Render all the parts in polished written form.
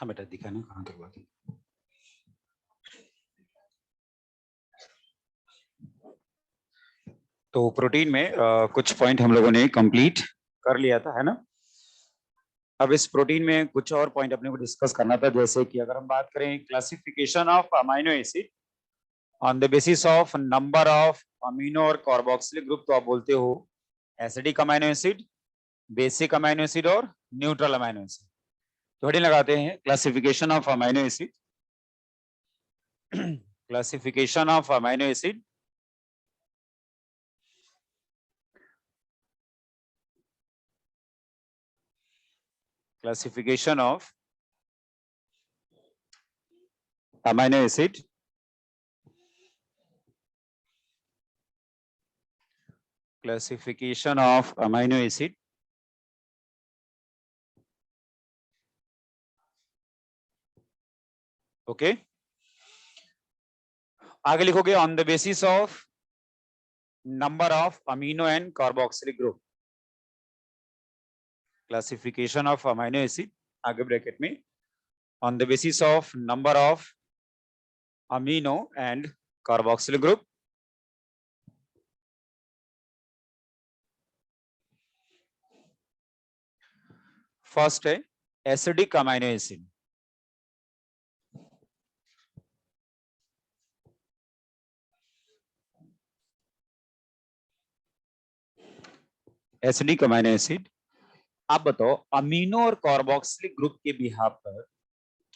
हाँ बेटा दिखा ना कहाँ तक बात है। तो प्रोटीन में कुछ पॉइंट हम लोगों ने कंप्लीट कर लिया था, है ना। अब इस प्रोटीन में कुछ और पॉइंट अपने को डिस्कस करना था, जैसे कि अगर हम बात करें classification of amino acid on the basis of number of amino और कार्बोक्सिलिक ग्रुप, तो आप बोलते हो acidic amino acid, basic amino acid और न्यूट्रल अमाइनो एसिड। तो हेडिंग लगाते हैं classification of amino acid. Classification of amino acid classification of amino acid classification of amino acid okay आगे लिखोगे on the basis of number of amino and carboxylic group. Classification of amino acid आगे bracket में on the basis of number of amino and carboxylic group. First है acidic amino acid. Acidic amino acid, आप बताओ amino और carboxylic group के behalf पर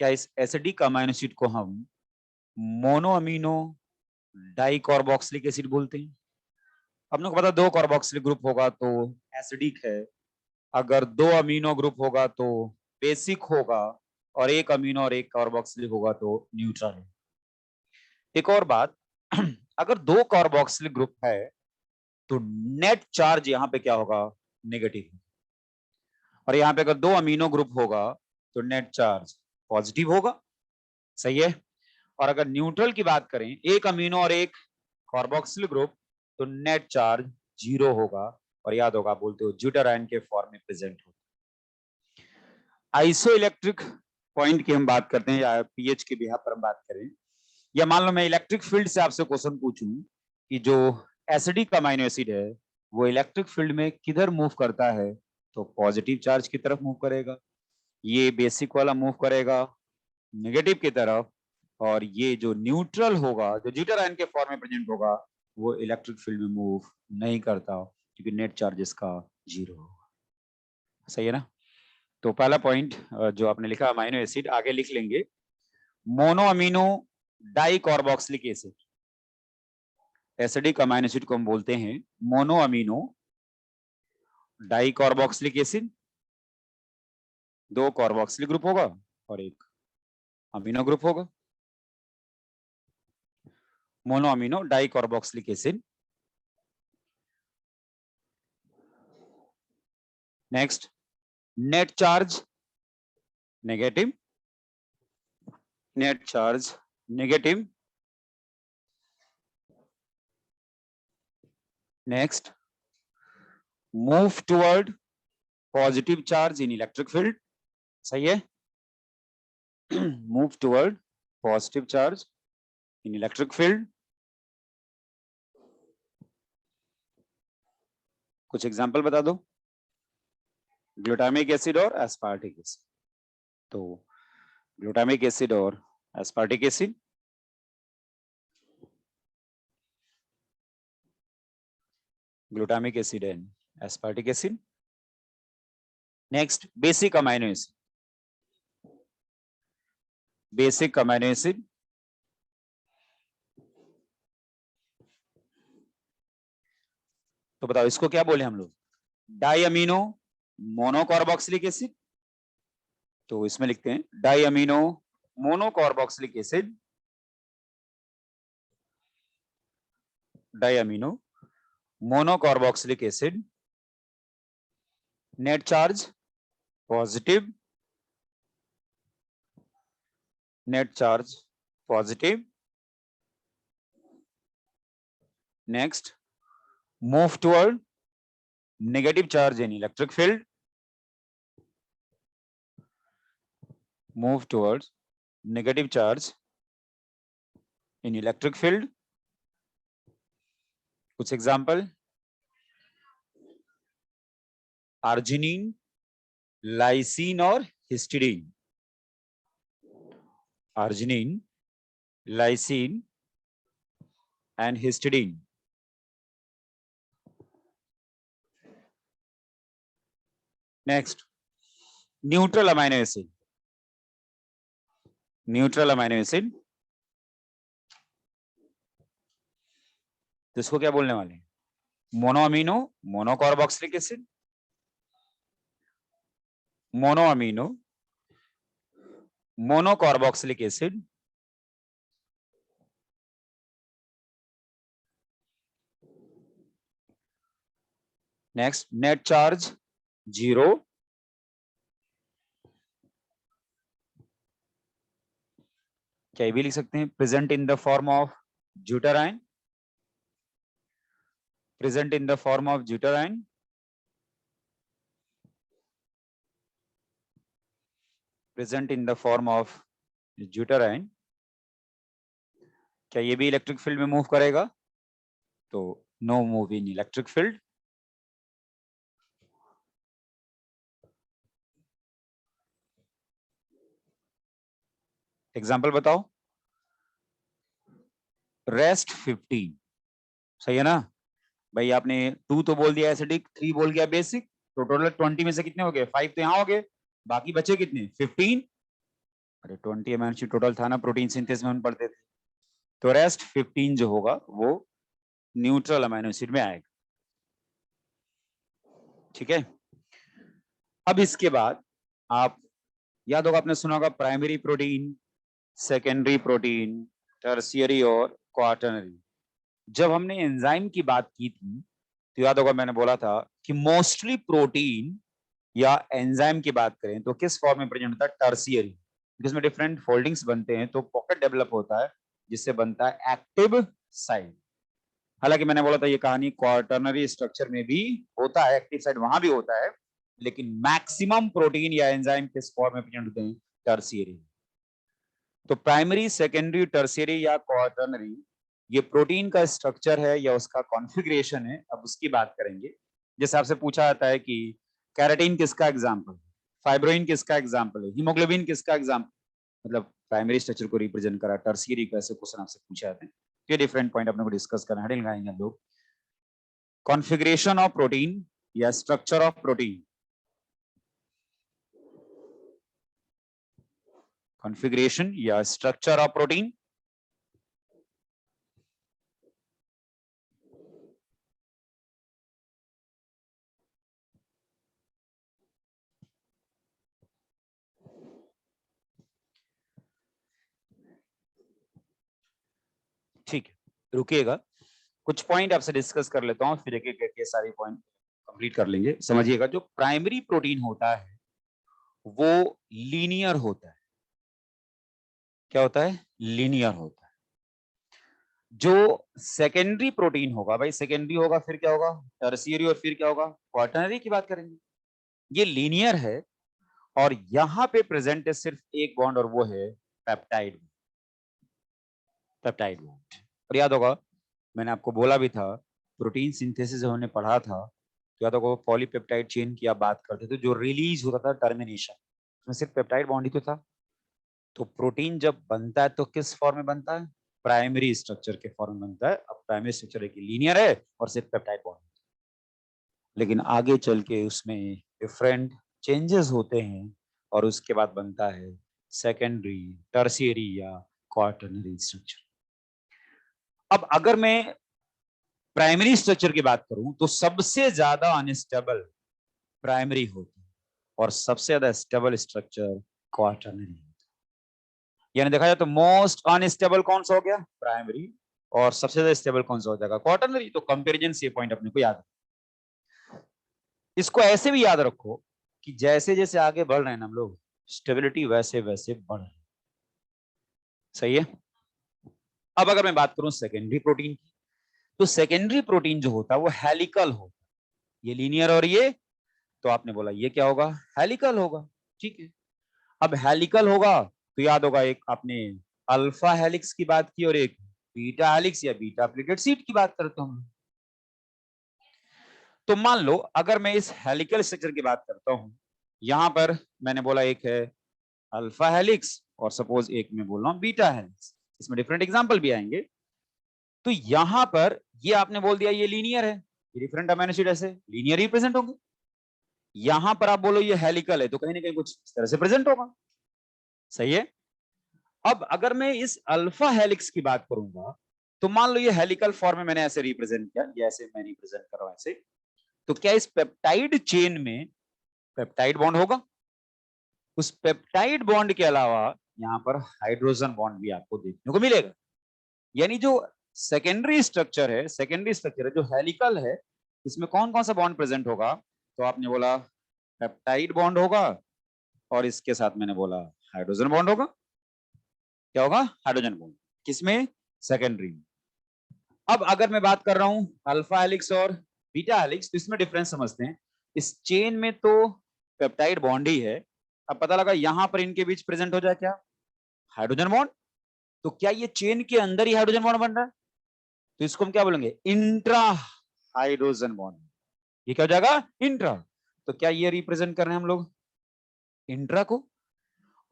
क्या इस एसिडिक अमीनो एसिड को हम mono amino di carboxylic acid बोलते हैं। अपने को पता दो कार्बोक्सिलिक ग्रुप होगा तो एसिडिक है, अगर दो अमीनो ग्रुप होगा तो बेसिक होगा, और एक अमीनो और एक कार्बोक्सिलिक होगा तो न्यूट्रल है। एक और बात, अगर दो कार्बोक्सिलिक ग्रुप है तो नेट चार्ज यहाँ पे क्या होगा, नेगेटिव। और यहाँ पे अगर दो अमीनो ग्रुप होगा तो नेट चार्ज पॉजिटिव होगा, सही है। और अगर न्यूट्रल की बात करें, एक अमीनो और एक कार्बोक्सिलिक ग्रुप, तो नेट चार्ज 0 होगा। और याद होगा बोलते हो ज्यूटर आयन के फॉर्म में प्रेजेंट होता है। आइसोइलेक्ट्रिक पॉइंट की हम बात करते हैं, या पीएच के बिहाफ पर हम बात करें, या मान लो मैं इलेक्ट्रिक फील्ड से आपसे क्वेश्चन पूछूं कि जो एसिडिक अमाइनो एसिड है वो इलेक्ट्रिक फील्ड में किधर मूव करता है, तो पॉजिटिव चार्ज की तरफ मूव करेगा। ये बेसिक वाला मूव करेगा नेगेटिव की तरफ, और ये जो न्यूट्रल होगा, जो ज्यूटर आयन के फॉर्म में प्रेजेंट होगा, वो इलेक्ट्रिक फील्ड में मूव नहीं करता, क्योंकि नेट चार्ज इसका 0 होगा। सही है ना। तो पहला पॉइंट जो आपने लिखा अमाइनो एसिड, आगे लिख लेंगे mono amino di carboxylic acid. Acidic amino acid को हम बोलते हैं mono amino di carboxylic acid. दो कार्बोक्सिलिक ग्रुप होगा और एक अमीनो ग्रुप होगा, mono amino di carboxylic acid. Next, net charge negative, net charge negative. Next, move toward positive charge in electric field. सही है, move toward positive charge in electric field. कुछ example बता दो, glutamic acid और aspartic acid. तो glutamic acid और aspartic acid, glutamic acid and aspartic acid. Next, basic amino acid, basic amino acid. तो बताओ इसको क्या बोले हम लोग, di amino mono carboxylic acid. तो इसमें लिखते हैं di amino mono carboxylic acid, di amino mono carboxylic acid. Net charge positive, net charge positive. Next, move toward negative charge in electric field. move towards negative charge in electric field. कुछ example, arginine, lysine और histidine. Arginine, lysine and histidine. Next, neutral amino acid. Neutral amino acid. तो इसको क्या बोलने वाले हैं? Monoamino, monocarboxylic acid, monoamino, monocarboxylic acid, next net charge 0, क्या भी लिख सकते हैं? Present in the form of ड्यूटराइन, present in the form of ड्यूटराइन, present in the form of ड्यूटराइन. क्या ये भी इलेक्ट्रिक फील्ड में मूव करेगा? तो no move in electric field. Example बताओ. रेस्ट 15, सही है ना भाई? आपने 2 तो बोल दिया एसिडिक, 3 बोल गया बेसिक, तो टोटल 20 में से कितने हो गए? 5 तो यहाँ हो गए, बाकी बचे कितने? 15. अरे 20 अमाइनो एसिड टोटल था ना, प्रोटीन सिंथेसिस में हम पढ़ते थे. तो रेस्ट 15 जो होगा वो न्यूट्रल अमाइनो एसिड में आएगा. ठीक है. अब इसके बाद आप याद होगा, आपने सुना होगा primary protein, secondary protein, tertiary और क्वार्टरनरी. जब हमने एंजाइम की बात की थी तो याद होगा मैंने बोला था कि मोस्टली प्रोटीन या एंजाइम की बात करें तो किस फॉर्म में प्रेजेंट होता है? टर्शियरी. जिसमें डिफरेंट फोल्डिंग्स बनते हैं तो पॉकेट डेवलप होता है जिससे बनता है एक्टिव साइट. हालांकि मैंने बोला था ये कहानी क्वार्टरनरी स्ट्रक्चर में भी होता है, एक्टिव साइट वहां भी होता है, लेकिन मैक्सिमम प्रोटीन या एंजाइम किस फॉर्म में प्रेजेंट होते हैं? टर्शियरी. तो प्राइमरी, सेकेंडरी, टर्शियरी या क्वार्टरनरी ये प्रोटीन का स्ट्रक्चर है या उसका कॉन्फ़िगरेशन है. अब उसकी बात करेंगे. जैसे आपसे पूछा जाता है कि कैराटीन किसका एग्जाम्पल है, फाइब्रोइन किसका एग्जाम्पल है, हीमोग्लोबिन किसका एग्जाम्पल, मतलब प्राइमरी स्ट्रक्चर को रिप्रेजेंट करा. टर्शियरी का ऐसे क्वेश्चन आपसे पूछे जाते हैं. ये डिफरेंट पॉइंट अपने को डिस्कस करना है. लगाएंगे हम लोग कॉन्फ़िगरेशन ऑफ प्रोटीन या स्ट्रक्चर ऑफ प्रोटीन. कॉन्फ़िगरेशन या स्ट्रक्चर ऑफ प्रोटीन. ठीक है, रुकिएगा, कुछ पॉइंट आपसे डिस्कस कर लेता हूं, फिर एक एक करके सारे पॉइंट कंप्लीट कर लेंगे. समझिएगा, जो प्राइमरी प्रोटीन होता है वो लीनियर होता है. क्या होता है? लीनियर होता है. जो सेकेंडरी प्रोटीन होगा भाई, सेकेंडरी होगा फिर क्या होगा? टर्शियरी और फिर क्या होगा? क्वार्टरनरी की बात करेंगे. ये लीनियर है और यहां पे प्रेजेंट है सिर्फ एक बॉन्ड और वो है पेप्टाइड. Peptide bond. और याद होगा मैंने आपको बोला भी था, प्रोटीन सिंथेसिस हमने पढ़ा था तो याद होगा पॉलीपेप्टाइड चेन की आप बात करते थे, जो रिलीज होता था टर्मिनेशन, उसमें सिर्फ पेप्टाइड बॉन्ड ही तो था. तो प्रोटीन जब बनता है तो किस फॉर्म में बनता है? प्राइमरी स्ट्रक्चर के फॉर्म में बनता है. अब प्राइमरी स्ट्रक्चर एक लीनियर है और सिर्फ पेप्टाइड बॉन्ड, लेकिन आगे चल के उसमें डिफरेंट चेंजेस होते हैं और उसके बाद बनता है सेकेंडरी, टर्शियरी या क्वार्टरनरी स्ट्रक्चर. अब अगर मैं प्राइमरी स्ट्रक्चर की बात करूं तो सबसे ज्यादा अनस्टेबल प्राइमरी होती है और सबसे ज्यादा स्टेबल स्ट्रक्चर क्वार्टरनरी. यानी देखा जाए तो मोस्ट अनस्टेबल कौन सा हो गया? प्राइमरी. और सबसे ज्यादा स्टेबल कौन सा हो जाएगा? क्वार्टरनरी. तो कंपैरिजन से पॉइंट अपने को याद है. इसको ऐसे भी याद रखो कि जैसे जैसे आगे बढ़ रहे हैं हम लोग, स्टेबिलिटी वैसे वैसे बढ़ रही है. सही है. अब अगर मैं बात करूं सेकेंडरी प्रोटीन की, तो सेकेंडरी प्रोटीन जो होता है वो हेलिकल होता है. ये लीनियर और ये, तो आपने बोला ये क्या होगा? हेलिकल होगा. ठीक है. अब हेलिकल होगा तो याद होगा, एक आपने अल्फा हेलिक्स की बात की और एक बीटा हेलिक्स या बीटा प्लेटेड सीट की बात करते हैं हम। तो मान लो अगर मैं इस हेलिकल स्ट्रक्चर की बात करता हूं, यहां पर मैंने बोला एक है अल्फा हेलिक्स और सपोज एक मैं बोल रहा हूं बीटा हेलिक्स, इसमें डिफरेंट एग्जांपल भी आएंगे। तो यहां पर ये आपने बोल दिया ये लीनियर है, ये डिफरेंट अमीनो एसिड ऐसे लीनियर ही प्रेजेंट होंगे। यहां पर आप बोलो ये हेलिकल है तो कहीं ना कहीं कुछ इस तरह से प्रेजेंट होगा, सही है। अब अगर मैं इस अल्फा हेलिक्स की बात करूंगा तो मान लो ये हेलिकल फॉर्म में मैंने ऐसे रिप्रेजेंट किया, ये ऐसे मैं रिप्रेजेंट कर रहा हूं ऐसे, तो क्या इस पेप्टाइड चेन में पेप्टाइड बॉन्ड होगा? उस पेप्टाइड बॉन्ड के अलावा यहां पर हाइड्रोजन बॉन्ड भी आपको देखने को मिलेगा। यानी जो सेकेंडरी स्ट्रक्चर है, सेकेंडरी स्ट्रक्चर है जो हेलिकल है, इसमें कौन कौन सा बॉन्ड प्रेजेंट होगा? तो आपने बोला पेप्टाइड बॉन्ड होगा और इसके साथ मैंने बोला हाइड्रोजन बॉन्ड होगा। क्या होगा? Hydrogen bond. किसमें? सेकेंडरी में। अब अगर मैं बात कर रहा हूं अल्फा हेलिक्स और बीटा हेलिक्स, तो इसमें डिफरेंस समझते हैं। इस चेन में तो पेप्टाइड बॉन्ड ही है, अब पता लगा यहां पर इनके बीच प्रेजेंट हो जाए क्या? Hydrogen bond. तो क्या ये चेन के अंदर ही हाइड्रोजन बॉन्ड बन रहा है? तो इसको हम क्या बोलेंगे? Intra hydrogen bond. ये क्या हो जाएगा? इंट्रा। तो क्या ये रिप्रेजेंट कर रहे हैं हम लोग इंट्रा को?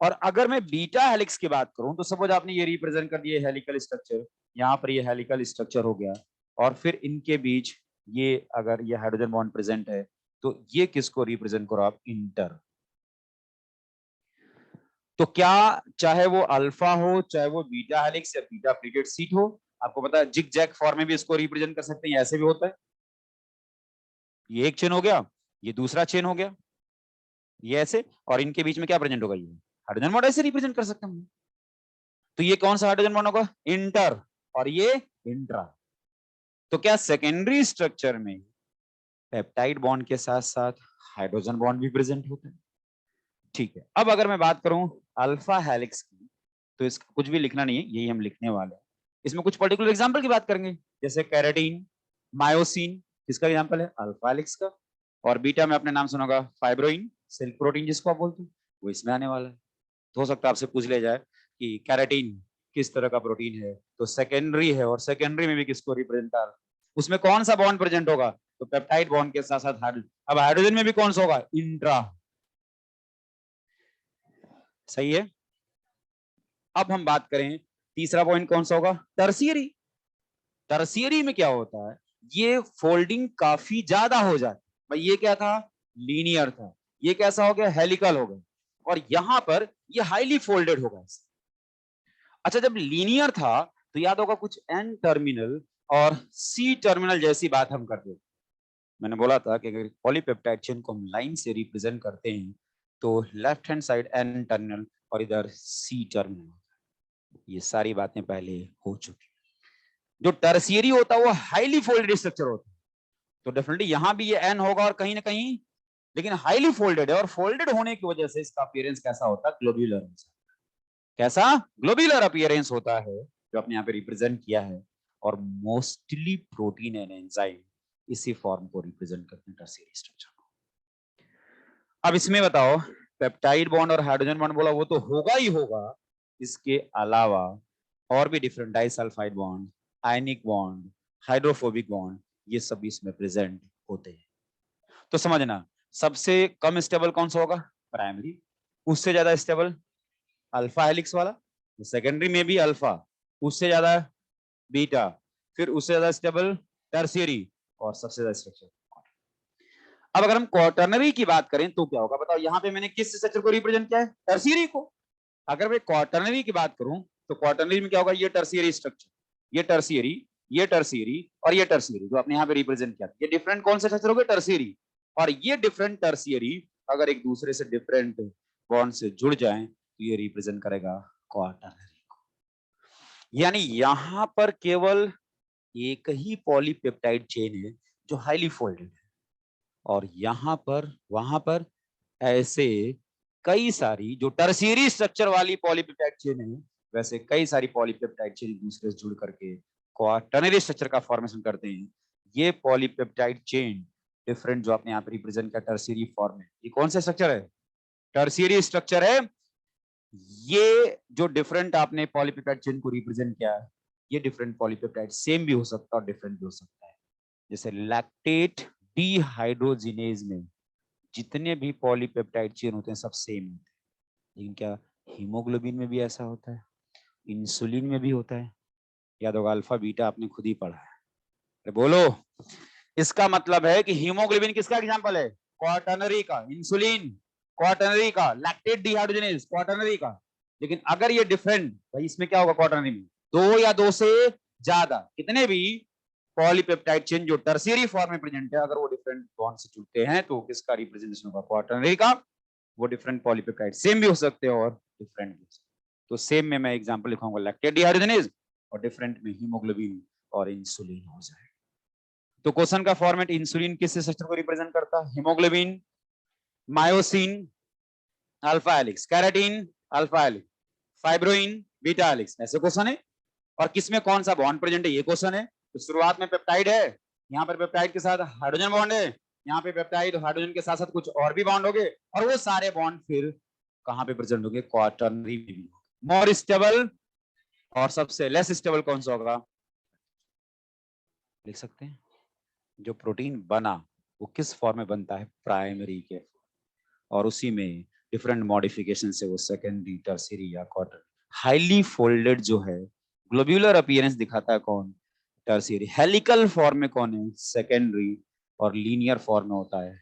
और अगर मैं बीटा हेलिक्स की बात करूं तो सपोज आपने ये रिप्रेजेंट कर दिया हेलिकल स्ट्रक्चर, यहां पर ये हेलिकल स्ट्रक्चर हो गया और फिर इनके बीच ये अगर ये हाइड्रोजन बॉन्ड प्रेजेंट है तो ये किसको रिप्रेजेंट करो आप? इंटर। तो क्या चाहे वो अल्फा हो, चाहे वो बीटा हेलिक्स या बीटा प्लेटेड सीट हो, आपको पता है जिग जैग फॉर्म में भी इसको रिप्रेजेंट कर सकते हैं, ऐसे भी होता है। ये एक चेन हो गया, ये दूसरा चेन हो गया, ये ऐसे, और इनके बीच में क्या प्रेजेंट होगा? ये हाइड्रोजन बॉन्ड ऐसे रिप्रेजेंट कर सकते हैं। तो ये कौन सा हाइड्रोजन बॉन्ड होगा? इंटर। और ये इंट्रा। तो क्या सेकेंडरी स्ट्रक्चर में पेप्टाइड बॉन्ड के साथ साथ हाइड्रोजन बॉन्ड भी प्रेजेंट होते हैं? ठीक है। अब अगर मैं बात करूं अल्फा हेलिक्स की, तो इसका कुछ भी लिखना नहीं है, यही हम लिखने वाले हैं। इसमें कुछ पर्टिकुलर एग्जांपल की बात करेंगे, जैसे कैराटीन, मायोसिन, किसका एग्जांपल है? अल्फा हेलिक्स का। और बीटा में आपने नाम सुना होगा फाइब्रोइन, सिल्क प्रोटीन जिसको आप बोलते हैं, वो इसमें आने वाला है। तो हो सकता है आपसे पूछ लिया जाए कि कैराटीन किस तरह का प्रोटीन है, तो सेकेंडरी है, और सेकेंडरी में भी किसको रिप्रेजेंट कर, उसमें कौन सा बॉन्ड प्रेजेंट होगा? तो पेप्टाइड बॉन्ड के साथ साथ हाइड्रोजन। अब हाइड्रोजन में भी कौन सा होगा? इंट्रा। सही है। अब हम बात करें तीसरा पॉइंट कौन सा होगा? टर्सियरी। टर्सियरी में क्या होता है? ये फोल्डिंग काफी ज्यादा हो जाती है। भाई ये क्या था? लीनियर था, ये कैसा हो गया? हेलिकल हो गया। और यहां पर ये हाईली फोल्डेड होगा। अच्छा, जब लीनियर था तो याद होगा कुछ एन टर्मिनल और सी टर्मिनल जैसी बात हम करते थे। मैंने बोला था कि अगर पॉलीपेप्टाइड चेन को हम लाइन से रिप्रेजेंट करते हैं तो left hand side N terminal और इधर सी टर्मिनल। ये सारी बातें पहले हो चुकी। जो टर्सियरी होता है वो हाईली फोल्डेड स्ट्रक्चर होता है, तो डेफिनेटली यहां भी ये एन होगा और कहीं ना कहीं, लेकिन हाईली फोल्डेड है, और फोल्डेड होने की वजह से इसका अपीयरेंस कैसा होता है? ग्लोब्यूलर। कैसा? ग्लोब्यूलर अपीयरेंस होता है, जो आपने यहाँ पे रिप्रेजेंट किया है। और मोस्टली प्रोटीन एंड एंजाइम इसी फॉर्म को रिप्रेजेंट करते हैं, टर्शियरी स्ट्रक्चर को। अब इसमें बताओ, पेप्टाइड बॉन्ड और हाइड्रोजन बॉन्ड बोला, वो तो होगा ही होगा, इसके अलावा और भी different disulphide bond, ionic bond, hydrophobic bond, ये सब इसमें प्रेजेंट होते हैं। तो समझना, सबसे कम स्टेबल कौन सा होगा? प्राइमरी। उससे ज्यादा स्टेबल अल्फा हेलिक्स वाला, सेकेंडरी में भी अल्फा, उससे ज्यादा बीटा, फिर उससे ज्यादा स्टेबल टर्शियरी, और सबसे ज्यादा स्ट्रक्चर। अब अगर हम क्वार्टरनरी की बात करें तो क्या होगा? बताओ, यहां पे मैंने किस स्ट्रक्चर को रिप्रेजेंट किया है? टर्शियरी को। अगर मैं क्वार्टरनरी की बात करूं तो क्वार्टरनरी में क्या होगा? ये टर्शियरी स्ट्रक्चर, ये टर्शियरी, ये टर्शियरी और ये टर्शियरी, जो आपने यहां पे रिप्रेजेंट किया, ये डिफरेंट कौन से स्ट्रक्चर हो गए? टर्शियरी। और ये डिफरेंट टर्शियरी अगर एक दूसरे से डिफरेंट बॉन्ड से जुड़ जाएं तो ये रिप्रेजेंट करेगा क्वार्टरनरी को। यानी यहां पर केवल एक ही पॉलीपेप्टाइड चेन है जो हाईली फोल्डेड है, और यहां पर वहां पर ऐसे कई सारी जो टर्शियरी स्ट्रक्चर वाली पॉलीपेप्टाइड चेन है, वैसे कई सारी पॉलीपेप्टाइड चेन दूसरे से जुड़ करके क्वाटर्नरी स्ट्रक्चर का फॉर्मेशन करते हैं। ये पॉलीपेप्टाइड चेन डिफरेंट जो आपने यहाँ पे रिप्रेजेंट किया टर्शियरी फॉर्म में, ये कौन सा स्ट्रक्चर है? टर्शियरी स्ट्रक्चर है, ये जो डिफरेंट आपने पॉलीपेप्टाइड चेन को रिप्रेजेंट किया है, ये डिफरेंट पॉलीपेप्टाइड सेम भी हो सकता है और डिफरेंट भी हो सकता है। जैसे लैक्टेट डिहाइड्रोजिनेज में जितने भी पॉलीपेप्टाइड चेन होते हैं सब सेम होते हैं, लेकिन क्या हीमोग्लोबिन में भी ऐसा होता है, इंसुलिन में भी होता है? याद होगा अल्फा बीटा आपने खुद ही पढ़ा है। अरे बोलो, इसका मतलब है कि हीमोग्लोबिन किसका एग्जांपल है? क्वाटरनरी का। इंसुलिन क्वाटरनरी का। लैक्टेट डिहाइड्रोजिनेज क्वाटरनरी का। लेकिन अगर ये डिफरेंट, भाई इसमें क्या होगा क्वाटरनरी में? दो या दो से ज्यादा कितने भी पॉलीपेप्टाइड चेन जो टर्शियरी फॉर्म में प्रेजेंट है, अगर वो डिफरेंट बॉन्ड से जुड़ते हैं तो किसका रिप्रेजेंटेशन होगा? क्वाटरनरी का। वो डिफरेंट पॉलीपेप्टाइड सेम भी हो सकते हैं और डिफरेंट भी हो सकते हैं। तो सेम में मैं एग्जांपल लिखाऊंगा लैक्टेट डिहाइड्रोजिनेज, और डिफरेंट में हीमोग्लोबिन और इंसुलिन हो जाएगा। तो क्वेश्चन का फॉर्मेट इंसुलिन किस स्ट्रक्चर को रिप्रेजेंट करता है? Haemoglobin, myosin, alpha helix, keratin, alpha helix, fibroin, beta helix, ऐसे क्वेश्चन है। और किसमें कौन सा बॉन्ड प्रेजेंट है ये क्वेश्चन है। तो शुरुआत में पेप्टाइड है, यहाँ पर पेप्टाइड के साथ हाइड्रोजन बॉन्ड है, यहाँ पे पेप्टाइड हाइड्रोजन के साथ साथ कुछ और भी बॉन्ड हो गए, और वो सारे बॉन्ड फिर कहाँ पे प्रेजेंट होंगे? क्वाटरनरी में भी। मोर स्टेबल और सबसे लेस स्टेबल कौन सा होगा? लिख सकते हैं। जो प्रोटीन बना वो किस फॉर्म में बनता है? प्राइमरी के, और उसी में डिफरेंट मॉडिफिकेशन से वो सेकेंडरी, टर्शियरी या क्वार्टर। हाईली फोल्डेड जो है, ग्लोब्यूलर अपीयरेंस दिखाता है कौन? टर्शियरी। हेलिकल फॉर्म में कौन है? सेकेंडरी। और लीनियर फॉर्म में होता है,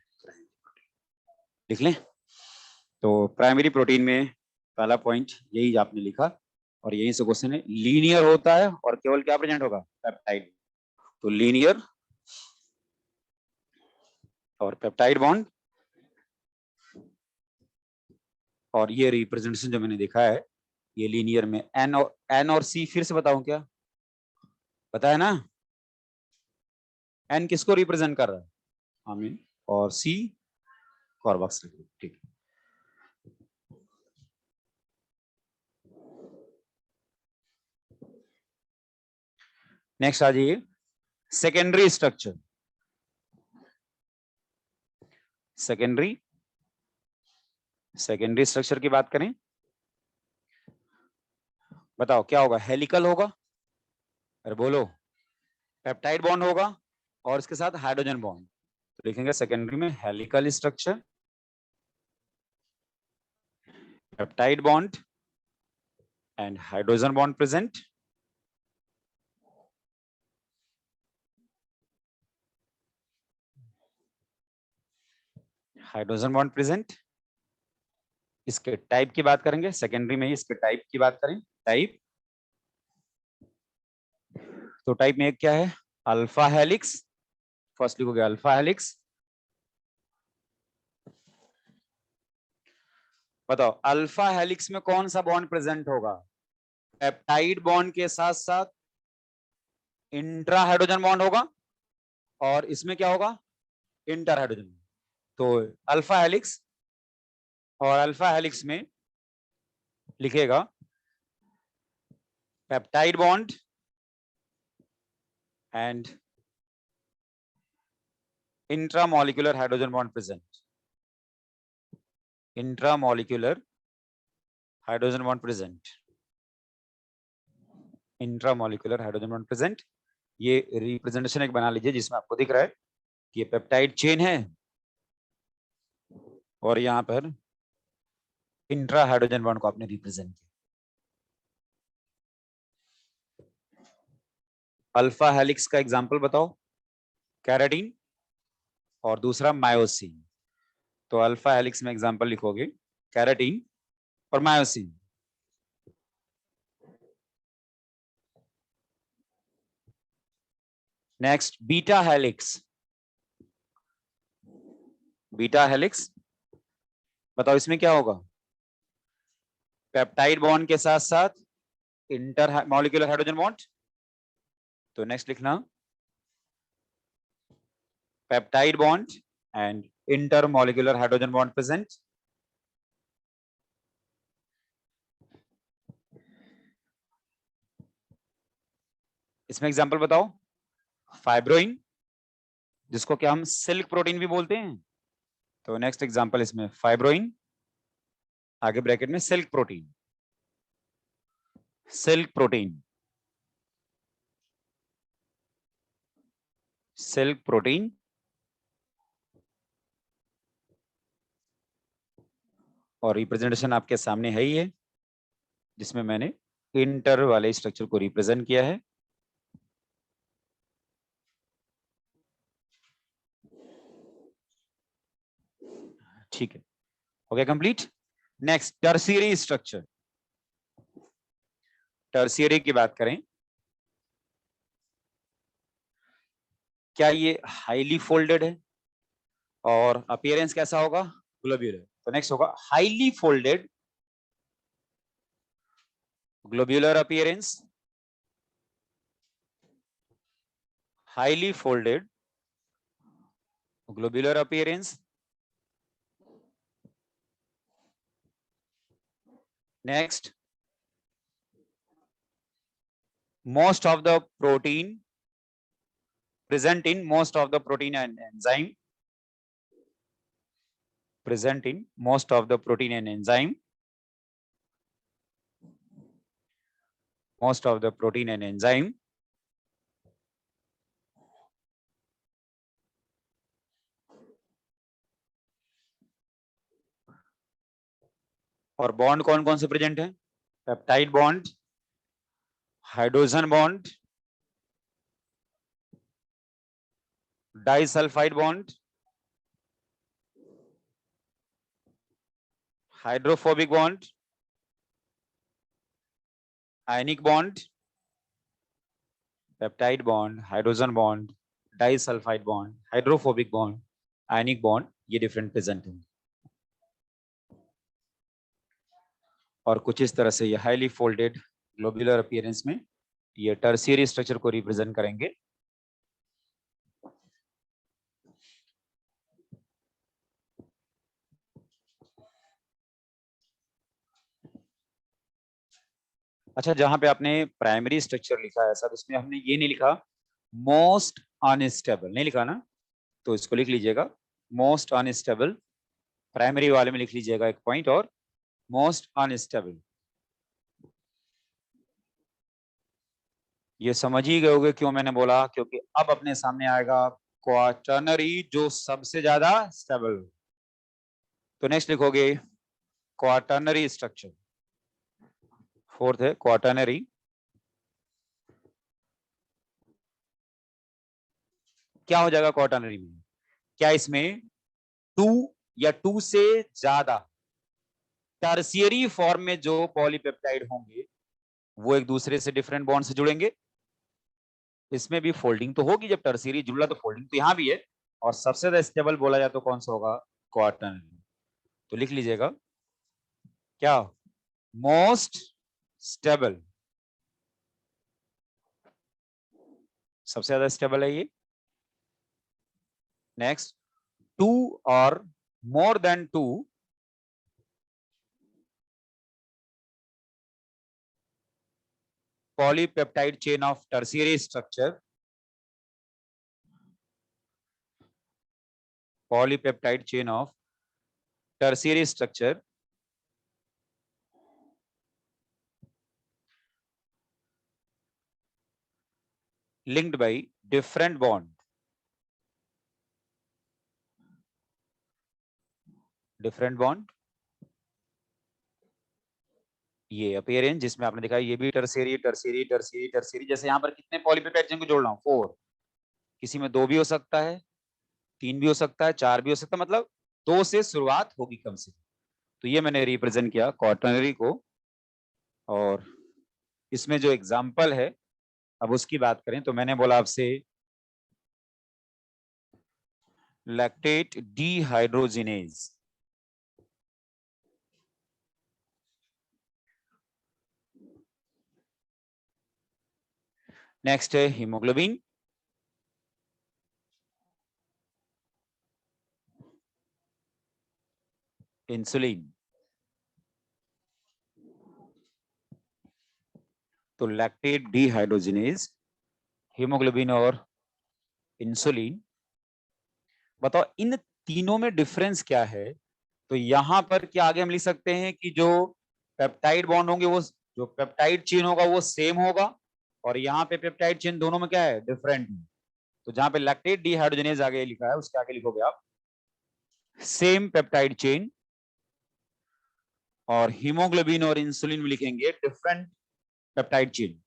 लिख लें। तो प्राइमरी प्रोटीन में पहला पॉइंट यही आपने लिखा, और यही से क्वेश्चन है। लीनियर होता है और केवल क्या प्रेजेंट होगा? पेप्टाइड। तो लीनियर और पेप्टाइड बॉन्ड, और ये रिप्रेजेंटेशन जो मैंने देखा है ये लीनियर में एन और सी। फिर से बताऊं क्या? बताया ना, एन किसको रिप्रेजेंट कर रहा है? आमीन। और सी कार्बोक्सिलिक ग्रुप। ठीक। नेक्स्ट आ जाइए, secondary structure. Secondary secondary structure की बात करें, बताओ क्या होगा? हेलिकल होगा, अरे बोलो, पेप्टाइड बॉन्ड होगा, और इसके साथ हाइड्रोजन बॉन्ड। तो लिखेंगे सेकेंडरी में helical structure, peptide bond and hydrogen bond present. Hydrogen bond present. इसके टाइप की बात करेंगे, सेकेंडरी में ही इसके टाइप की बात करें। टाइप, तो टाइप में एक क्या है? Alpha helix. फर्स्ट लिखोगे अल्फा हेलिक्स। बताओ अल्फा हेलिक्स में कौन सा बॉन्ड प्रेजेंट होगा? पेप्टाइड बॉन्ड के साथ साथ इंट्रा हाइड्रोजन बॉन्ड होगा, और इसमें क्या होगा? Inter hydrogen. तो अल्फा हेलिक्स, और अल्फा हेलिक्स में लिखेगा peptide bond and intramolecular hydrogen bond present. Intramolecular hydrogen bond present. Intramolecular hydrogen bond present. ये रिप्रेजेंटेशन एक बना लीजिए जिसमें आपको दिख रहा है कि ये पेप्टाइड चेन है, और यहां पर इंट्रा हाइड्रोजन बॉन्ड को आपने रिप्रेजेंट किया। अल्फा हेलिक्स का एग्जांपल बताओ। कैराटीन, और दूसरा मायोसिन। तो अल्फा हेलिक्स में एग्जांपल लिखोगे कैराटीन और myosin. Next beta helix. Beta helix, बताओ इसमें क्या होगा? पेप्टाइड बॉन्ड के साथ साथ इंटर मॉलिक्यूलर हाइड्रोजन बॉन्ड। तो नेक्स्ट लिखना peptide bond and inter molecular hydrogen bond present. इसमें एग्जांपल बताओ। फाइब्रोइन, जिसको क्या हम सिल्क प्रोटीन भी बोलते हैं। तो नेक्स्ट एग्जांपल इसमें फाइब्रोइन, आगे ब्रैकेट में silk protein, silk protein, silk protein और रिप्रेजेंटेशन आपके सामने है ही है, जिसमें मैंने इंटर वाले स्ट्रक्चर को रिप्रेजेंट किया है। ठीक है, हो गया complete. Next tertiary structure. Tertiary की बात करें, क्या ये हाईली फोल्डेड है और अपीयरेंस कैसा होगा? ग्लोब्यूलर। तो नेक्स्ट होगा highly folded globular appearance, highly folded globular appearance. Next, most of the protein present in most of the protein and enzyme, present in most of the protein and enzyme, most of the protein and enzyme। और bond कौन कौन से present है? Peptide bond, hydrogen bond, disulphide bond, hydrophobic bond, ionic bond, peptide bond, hydrogen bond, disulphide bond, hydrophobic bond, ionic bond, ये different present है। और कुछ इस तरह से ये हाईली फोल्डेड ग्लोब्यूलर अपीयरेंस में ये टर्शियरी स्ट्रक्चर को रिप्रेजेंट करेंगे। अच्छा, जहां पे आपने प्राइमरी स्ट्रक्चर लिखा है सब, इसमें हमने ये नहीं लिखा मोस्ट अनस्टेबल, नहीं लिखा ना, तो इसको लिख लीजिएगा मोस्ट अनस्टेबल। प्राइमरी वाले में लिख लीजिएगा एक पॉइंट, और मोस्ट अनस्टेबल ये समझ ही गए होगे क्यों मैंने बोला, क्योंकि अब अपने सामने आएगा क्वाटर्नरी जो सबसे ज्यादा स्टेबल। तो नेक्स्ट लिखोगे क्वाटर्नरी स्ट्रक्चर, फोर्थ है क्वाटर्नरी। क्या हो जाएगा क्वाटर्नरी में? क्या इसमें टू या टू से ज्यादा टर्शियरी फॉर्म में जो पॉलीपेप्टाइड होंगे वो एक दूसरे से डिफरेंट बॉन्ड से जुड़ेंगे? इसमें भी फोल्डिंग तो होगी, जब टर्शियरी जुड़ा तो फोल्डिंग तो यहां भी है। और सबसे ज्यादा स्टेबल बोला जाए तो कौन सा होगा? क्वाटर्नरी। तो लिख लीजिएगा क्या, मोस्ट स्टेबल, सबसे ज्यादा स्टेबल है ये। नेक्स्ट, टू और more than two polypeptide chain of tertiary structure, polypeptide chain of tertiary structure linked by different bond, different bond। ये अपीयरेंस जिसमें आपने देखा ये भी टर्शियरी टर्शियरी टर्शियरी टर्शियरी, जैसे यहाँ पर कितने पॉलीपेप्टाइड चेन को जोड़ रहा हूँ? 4। किसी में 2 भी हो सकता है, 3 भी हो सकता है, 4 भी हो सकता है, मतलब 2 से शुरुआत होगी कम से कम। तो ये मैंने रिप्रेजेंट किया क्वाटर्नरी को। और इसमें जो एग्जाम्पल है अब उसकी बात करें तो मैंने बोला आपसे लैक्टेट डीहाइड्रोजिनेज, नेक्स्ट है हीमोग्लोबिन, इंसुलिन। तो लैक्टेट डीहाइड्रोजिनेज, हीमोग्लोबिन और इंसुलिन। बताओ इन तीनों में डिफरेंस क्या है? तो यहां पर क्या आगे हम लिख सकते हैं कि जो पेप्टाइड बॉन्ड होंगे वो जो पेप्टाइड चेन होगा वो सेम होगा, और यहाँ पे पेप्टाइड चेन दोनों में क्या है, डिफरेंट है। तो जहां पे लैक्टेट डिहाइड्रोजनेज आगे लिखा है उसके आगे लिखोगे आप सेम पेप्टाइड चेन, और हीमोग्लोबिन और इंसुलिन में लिखेंगे डिफरेंट पेप्टाइड चेन।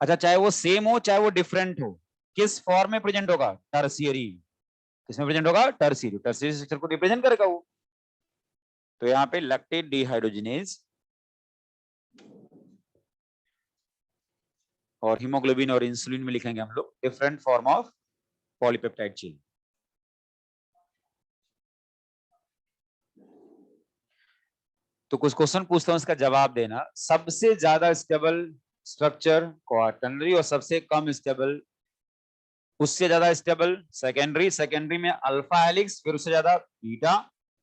अच्छा, चाहे वो सेम हो चाहे वो डिफरेंट हो, किस फॉर्म में प्रेजेंट होगा, टर्शियरी। किसमें प्रेजेंट होगा, टर्शियरी। टर्शियरी स्ट्रक्चर को रिप्रेजेंट करेगा वो। तो यहाँ पे लैक्टेट डिहाइड्रोजनेज और हीमोग्लोबिन और इंसुलिन में लिखेंगे हम लोग different form of polypeptide chain. तो कुछ क्वेश्चन पूछता हूं, इसका जवाब देना। सबसे ज्यादा स्टेबल स्ट्रक्चर क्वार्टनरी और सबसे कम स्टेबल, उससे ज्यादा स्टेबल सेकेंडरी, सेकेंडरी में अल्फा हेलिक्स, फिर उससे ज्यादा बीटा,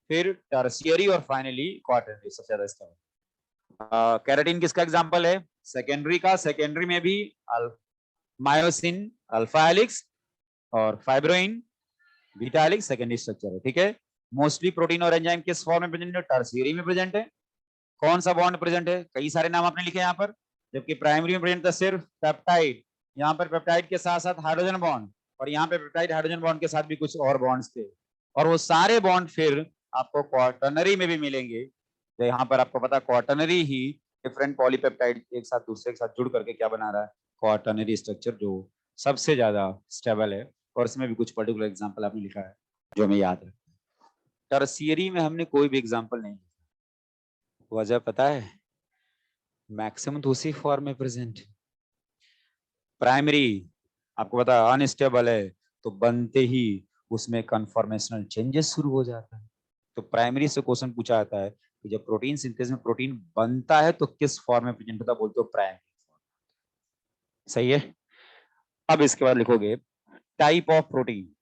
फिर टर्शियरी और फाइनली क्वार्टनरी सबसे ज्यादा स्टेबल। कैराटिन किसका एग्जांपल है, सेकेंडरी का। सेकेंडरी में भी मायोसिन अल्फा हेलिक्स और fibroin beta helix secondary structure है, ठीक है। मोस्टली प्रोटीन और एंजाइम किस फॉर्म में प्रेजेंट है, टर्शियरी में प्रेजेंट है। कौन सा बॉन्ड प्रेजेंट है, कई सारे नाम आपने लिखे यहाँ पर, जबकि प्राइमरी में प्रेजेंट था सिर्फ पेप्टाइड। यहाँ पर पेप्टाइड के साथ साथ हाइड्रोजन बॉन्ड, और यहाँ पे पेप्टाइड हाइड्रोजन बॉन्ड के साथ भी कुछ और बॉन्ड्स थे, और वो सारे बॉन्ड फिर आपको क्वार्टनरी में भी मिलेंगे। तो यहाँ पर आपको पता क्वार्टनरी ही डिफरेंट पॉलीपेप्टाइड एक साथ दूसरे के साथ जुड़ करके क्या बना रहा है, क्वार्टनरी स्ट्रक्चर, जो सबसे ज्यादा स्टेबल है। और इसमें भी कुछ पर्टिकुलर एग्जाम्पल आपने लिखा है जो हमें याद रखना है। टर्शियरी में हमने कोई भी एग्जाम्पल नहीं लिखा, वजह पता है, मैक्सिमम तो उसी फॉर्म में प्रेजेंट। प्राइमरी आपको पता है अनस्टेबल है, तो बनते ही उसमें कन्फॉर्मेशनल चेंजेस शुरू हो जाता है। तो प्राइमरी से क्वेश्चन पूछा जाता है कि जब प्रोटीन सिंथेसिस में प्रोटीन बनता है तो किस फॉर्म में प्रेजेंट होता है, बोलते हो प्राइमरी। सही है। अब इसके बाद लिखोगे type of protein.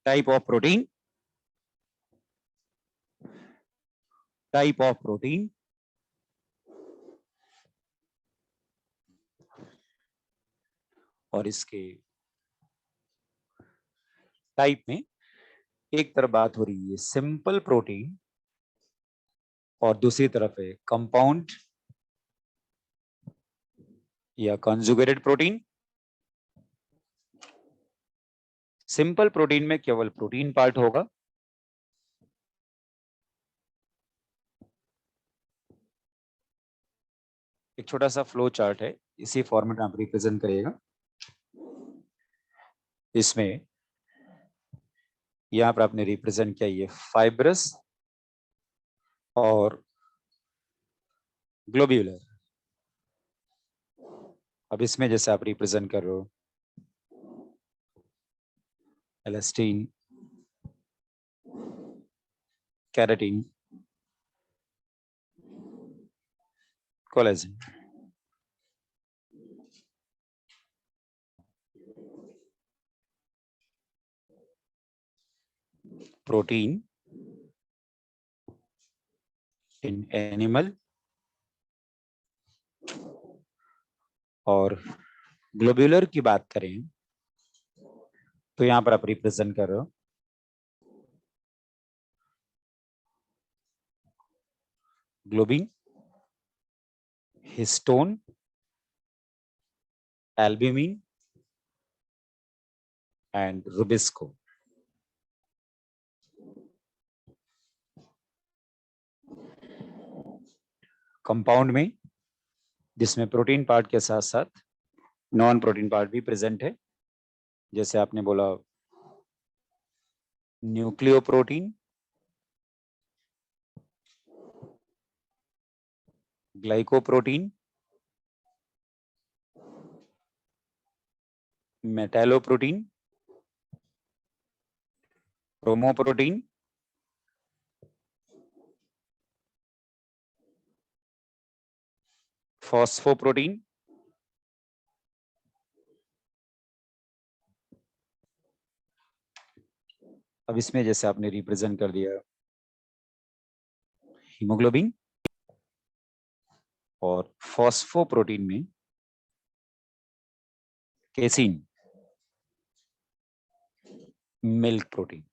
Type of protein, type of protein, और इसके टाइप में एक तरफ बात हो रही है सिंपल प्रोटीन और दूसरी तरफ है कंपाउंड या कंजुगेटेड प्रोटीन। सिंपल प्रोटीन में केवल प्रोटीन पार्ट होगा, एक छोटा सा फ्लो चार्ट है, इसी फॉर्मेट में आप रिप्रेजेंट करिएगा। इसमें यहां पर आपने रिप्रेजेंट किया ये फाइब्रस और ग्लोब्यूलर। अब इसमें जैसे आप रिप्रेजेंट कर रहे हो elastin, keratin, collagen. Protein in animal और ग्लोब्यूलर की बात करें तो यहां पर आप रिप्रेजेंट कर रहे हो globin, histone, albumin and Rubisco. Compound में जिसमें प्रोटीन पार्ट के साथ साथ नॉन प्रोटीन पार्ट भी प्रेजेंट है, जैसे आपने बोला न्यूक्लियोप्रोटीन, ग्लाइकोप्रोटीन, मेटालोप्रोटीन, प्रोमोप्रोटीन, फॉस्फोप्रोटीन, अब इसमें जैसे आपने रिप्रेजेंट कर दिया हीमोग्लोबिन, और फॉस्फोप्रोटीन में केसिन, मिल्क प्रोटीन।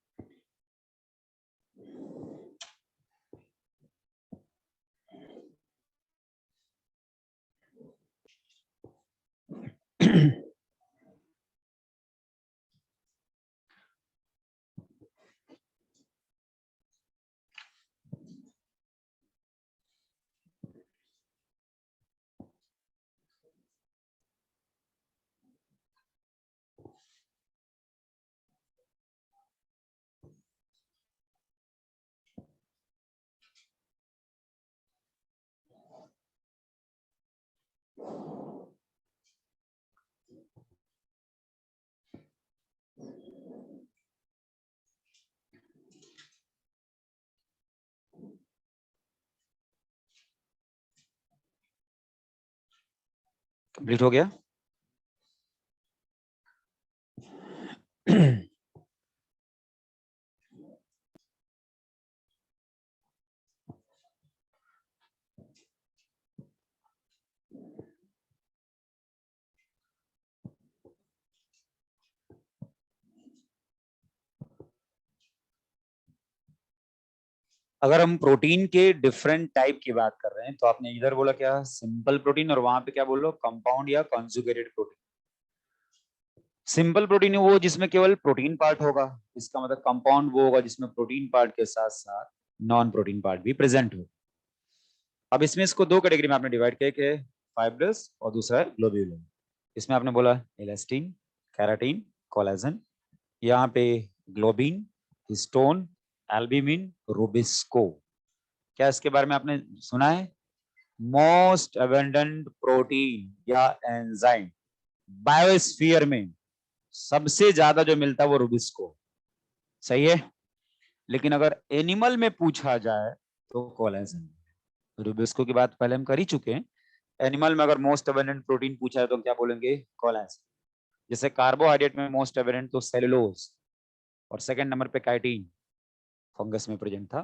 कंप्लीट हो गया। अगर हम प्रोटीन के डिफरेंट टाइप की बात कर रहे हैं तो आपने इधर बोला क्या, सिंपल प्रोटीन, और वहां पे क्या बोलो, कंपाउंड या कॉन्जुगेटेड प्रोटीन। सिंपल प्रोटीन वो जिसमें केवल प्रोटीन पार्ट होगा, इसका मतलब कंपाउंड वो होगा जिसमें प्रोटीन पार्ट के साथ साथ नॉन प्रोटीन पार्ट भी प्रेजेंट हो। अब इसमें इसको दो कैटेगरी में आपने डिवाइड किया, एक है फाइब्रस और दूसरा है ग्लोब्यूलर। इसमें आपने बोला इलास्टिन, केराटिन, कोलेजन, यहाँ पे ग्लोबिन, हिस्टोन, एल्ब्यूमिन, रूबिस्को। क्या इसके बारे में आपने सुना है? मोस्ट अबंडेंट प्रोटीन या एंजाइम बायोस्फीयर में सबसे ज्यादा जो मिलता है वो रूबिस्को, सही है। लेकिन अगर एनिमल में पूछा जाए तो कोलेजन। रूबिस्को की बात पहले हम कर ही चुके हैं। एनिमल में अगर मोस्ट अबंडेंट प्रोटीन पूछा है तो हम क्या बोलेंगे? कोलेजन। जैसे कार्बोहाइड्रेट में मोस्ट अबंडेंट तो सेलुलोज, और सेकंड नंबर पे काइटिन फंगस में प्रेजेंट था।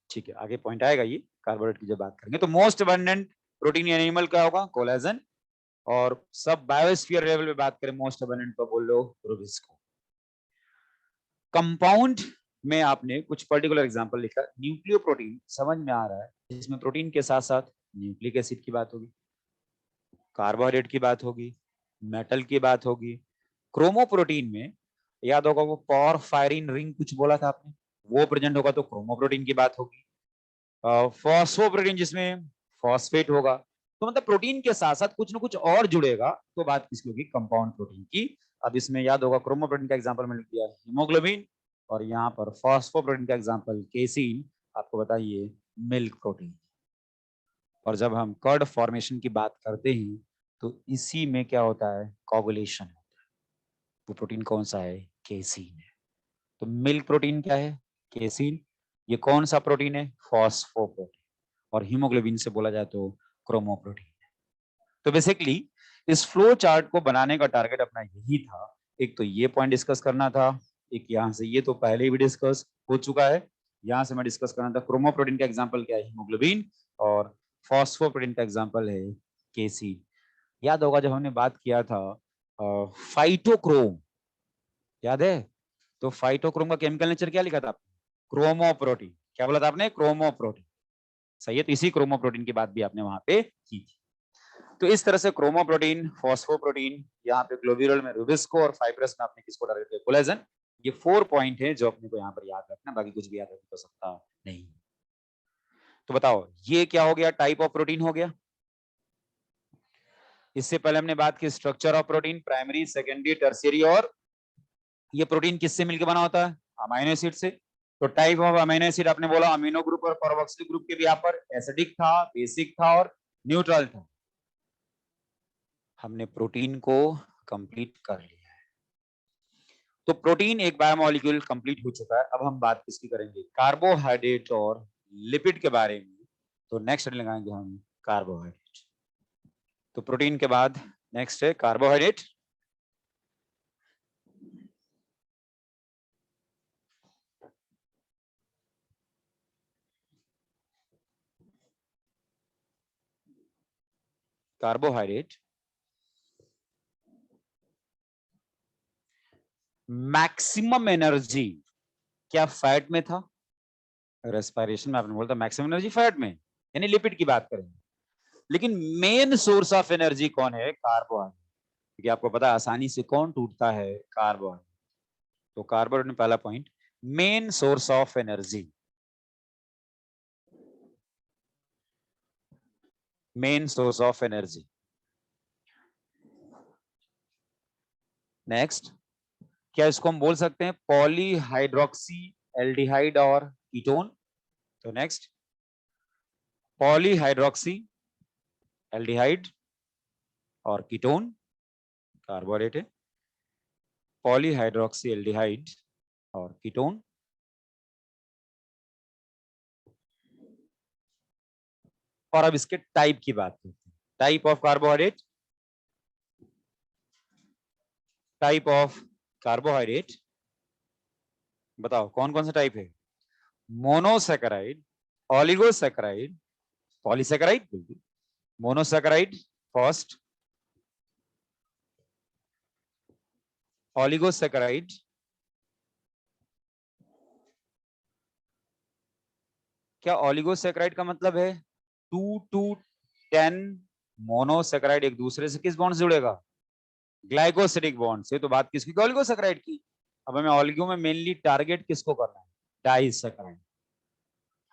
ठीक है, आगे पॉइंट आएगा ये कार्बोहाइड्रेट की जब बात करेंगे। तो मोस्ट अबंडेंट प्रोटीन एनिमल क्या होगा? कोलेजन। और सब बायोस्फीयर लेवल पे बात करें मोस्ट अबंडेंट को बोल लो रूबिस्को। कंपाउंड में आपने कुछ पर्टिकुलर एग्जांपल लिखा। न्यूक्लियो प्रोटीन समझ में आ रहा है, जिसमें प्रोटीन के साथ साथ न्यूक्लिक एसिड की बात होगी, कार्बोहाइड्रेट की बात होगी, मेटल की बात होगी। क्रोमोप्रोटीन में याद होगा वो पॉरफायरिन रिंग कुछ बोला था आपने, वो प्रेजेंट होगा तो क्रोमोप्रोटीन की बात होगी। फॉस्फोप्रोटीन जिसमें फॉस्फेट होगा। तो मतलब प्रोटीन के साथ साथ कुछ ना कुछ और जुड़ेगा तो बात किसकी होगी? कंपाउंड प्रोटीन की। अब इसमें याद होगा क्रोमोप्रोटीन का एग्जांपल मैंने दिया हीमोग्लोबिन, और यहाँ पर फॉस्फोप्रोटीन का एग्जांपल केसीन। आपको बताइए मिल्क प्रोटीन। और जब हम कर्ड फॉर्मेशन की बात करते हैं तो इसी में क्या होता है? कोगुलेशन होता है। वो प्रोटीन कौन सा है? केसीन है। तो मिल्क प्रोटीन क्या है? केसीन। ये कौन सा प्रोटीन है? फॉस्फोप्रोटीन। और हीमोग्लोबिन से बोला जाए तो क्रोमोप्रोटीन। तो बेसिकली इस फ्लो चार्ट को बनाने का टारगेट अपना यही था। एक तो ये पॉइंट डिस्कस करना था, एक यहाँ से, ये तो पहले भी डिस्कस हो चुका है। यहाँ से मैं डिस्कस करना था क्रोमोप्रोटीन का एग्जांपल क्या है? हीमोग्लोबिन। और फॉस्फोप्रोटीन का एग्जांपल है केसीन। याद होगा जब हमने बात किया था फाइटोक्रोम, याद है? तो फाइटोक्रोम का केमिकल नेचर क्या लिखा था? क्रोमोप्रोटीन। क्या बोला था आपने? क्रोमोप्रोटीन। सही है, तो इसी क्रोमोप्रोटीन की बात भी आपने वहां पे की थी। तो इस तरह से क्रोमोप्रोटीन, फॉस्फोप्रोटीन, यहाँ पे ग्लोब्यूलर में रूबिस्को, और फाइब्रस में आपने किसको टारगेट किया? कोलेजन। ये 4 पॉइंट है जो अपने को यहाँ पर याद रखना, बाकी कुछ भी याद रख सकता नहीं। तो बताओ ये क्या हो गया? टाइप ऑफ प्रोटीन हो गया। इससे पहले हमने बात की structure of protein, primary, secondary, tertiary, और ये प्रोटीन किससे मिलकर बना होता है? अमीनो एसिड से। तो टाइप ऑफ अमीनो एसिड आपने बोला अमीनो ग्रुप और कार्बोक्सिलिक ग्रुप के भी यहाँ पर एसिडिक था, बेसिक था और न्यूट्रल था। हमने प्रोटीन को कंप्लीट कर लिया है। तो प्रोटीन एक बायोमोलिक्यूल कंप्लीट हो चुका है। अब हम बात किसकी करेंगे? कार्बोहाइड्रेट और लिपिड के बारे में। तो नेक्स्ट लगाएंगे हम कार्बोहाइड्रेट। तो प्रोटीन के बाद नेक्स्ट है कार्बोहाइड्रेट। कार्बोहाइड्रेट मैक्सिमम एनर्जी क्या फैट में था? रेस्पिरेशन में आपने बोला था मैक्सिमम एनर्जी फैट में, यानी लिपिड की बात करेंगे। लेकिन मेन सोर्स ऑफ एनर्जी कौन है? कार्बोहाइड्रेट। क्योंकि आपको पता है आसानी से कौन टूटता है? कार्बोहाइड्रेट। तो कार्बोहाइड्रेट पहला point, main source of energy, main source of energy. Next, क्या इसको हम बोल सकते हैं पॉलीहाइड्रोक्सी एल्डिहाइड और कीटोन? तो नेक्स्ट, पॉलीहाइड्रोक्सी एल्डिहाइड और कीटोन कार्बोहाइड्रेट है, पॉलीहाइड्रोक्सी एल्डिहाइड और कीटोन। और अब इसके टाइप की बात करते हैं। Type of carbohydrate, type of carbohydrate बताओ कौन कौन सा टाइप है? Monosaccharide, oligosaccharide, polysaccharide. बिल्कुल, मोनोसैकेराइड फर्स्ट, ऑलिगोसैकेराइड, क्या ऑलिगोसैकेराइड का मतलब है 2 to 10 मोनोसैकेराइड एक दूसरे से किस बॉन्ड से जुड़ेगा? ग्लाइकोसिडिक बॉन्ड से। तो बात किसकी? ऑलिगोसैकेराइड की। अब हमें ऑलिगो में मेनली टारगेट किसको करना है? डाइसैकेराइड।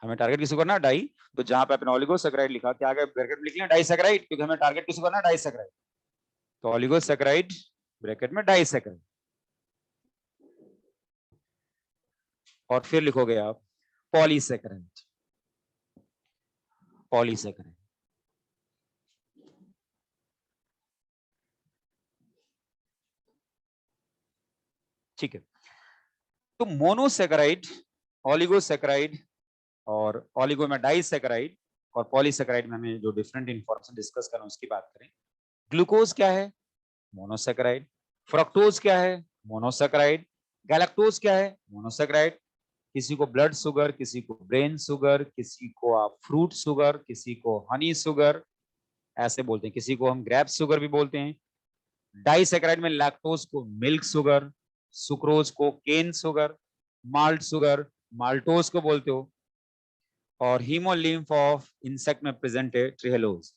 हमें टारगेट किसको करना है? डाई। तो जहां पे अपने ऑलिगोसैकेराइड लिखा, क्या आगे ब्रैकेट में लिख लिया डाइसैकेराइड, क्योंकि हमें टारगेट किसको करना है? डाइसैकेराइड। तो ऑलिगोसैकेराइड ब्रैकेट में डाइसैकेराइड, और फिर लिखोगे आप पॉलीसैकेराइड, पॉलीसैकेराइड। ठीक है, तो मोनोसैकेराइड, ऑलिगोसैकेराइड और ऑलिगो में डाइसैकेराइड और पॉलीसैकेराइड में हमें जो डिफरेंट इंफॉर्मेशन डिस्कस करना उसकी बात करें। ग्लूकोज क्या है? मोनोसैकेराइड। फ्रक्टोज क्या है? मोनोसैकेराइड। गैलेक्टोज क्या है? मोनोसैकेराइड। किसी को ब्लड शुगर, किसी को ब्रेन शुगर, किसी को आप फ्रूट शुगर, किसी को हनी शुगर ऐसे बोलते हैं, किसी को हम ग्रेप्स शुगर भी बोलते हैं। डाइसैकेराइड में लैक्टोज को मिल्क शुगर, सुक्रोज को cane sugar, malt sugar maltose को बोलते हो, और हीमोलिम्फ ऑफ इंसेक्ट में प्रेजेंट है ट्रिहेलोज।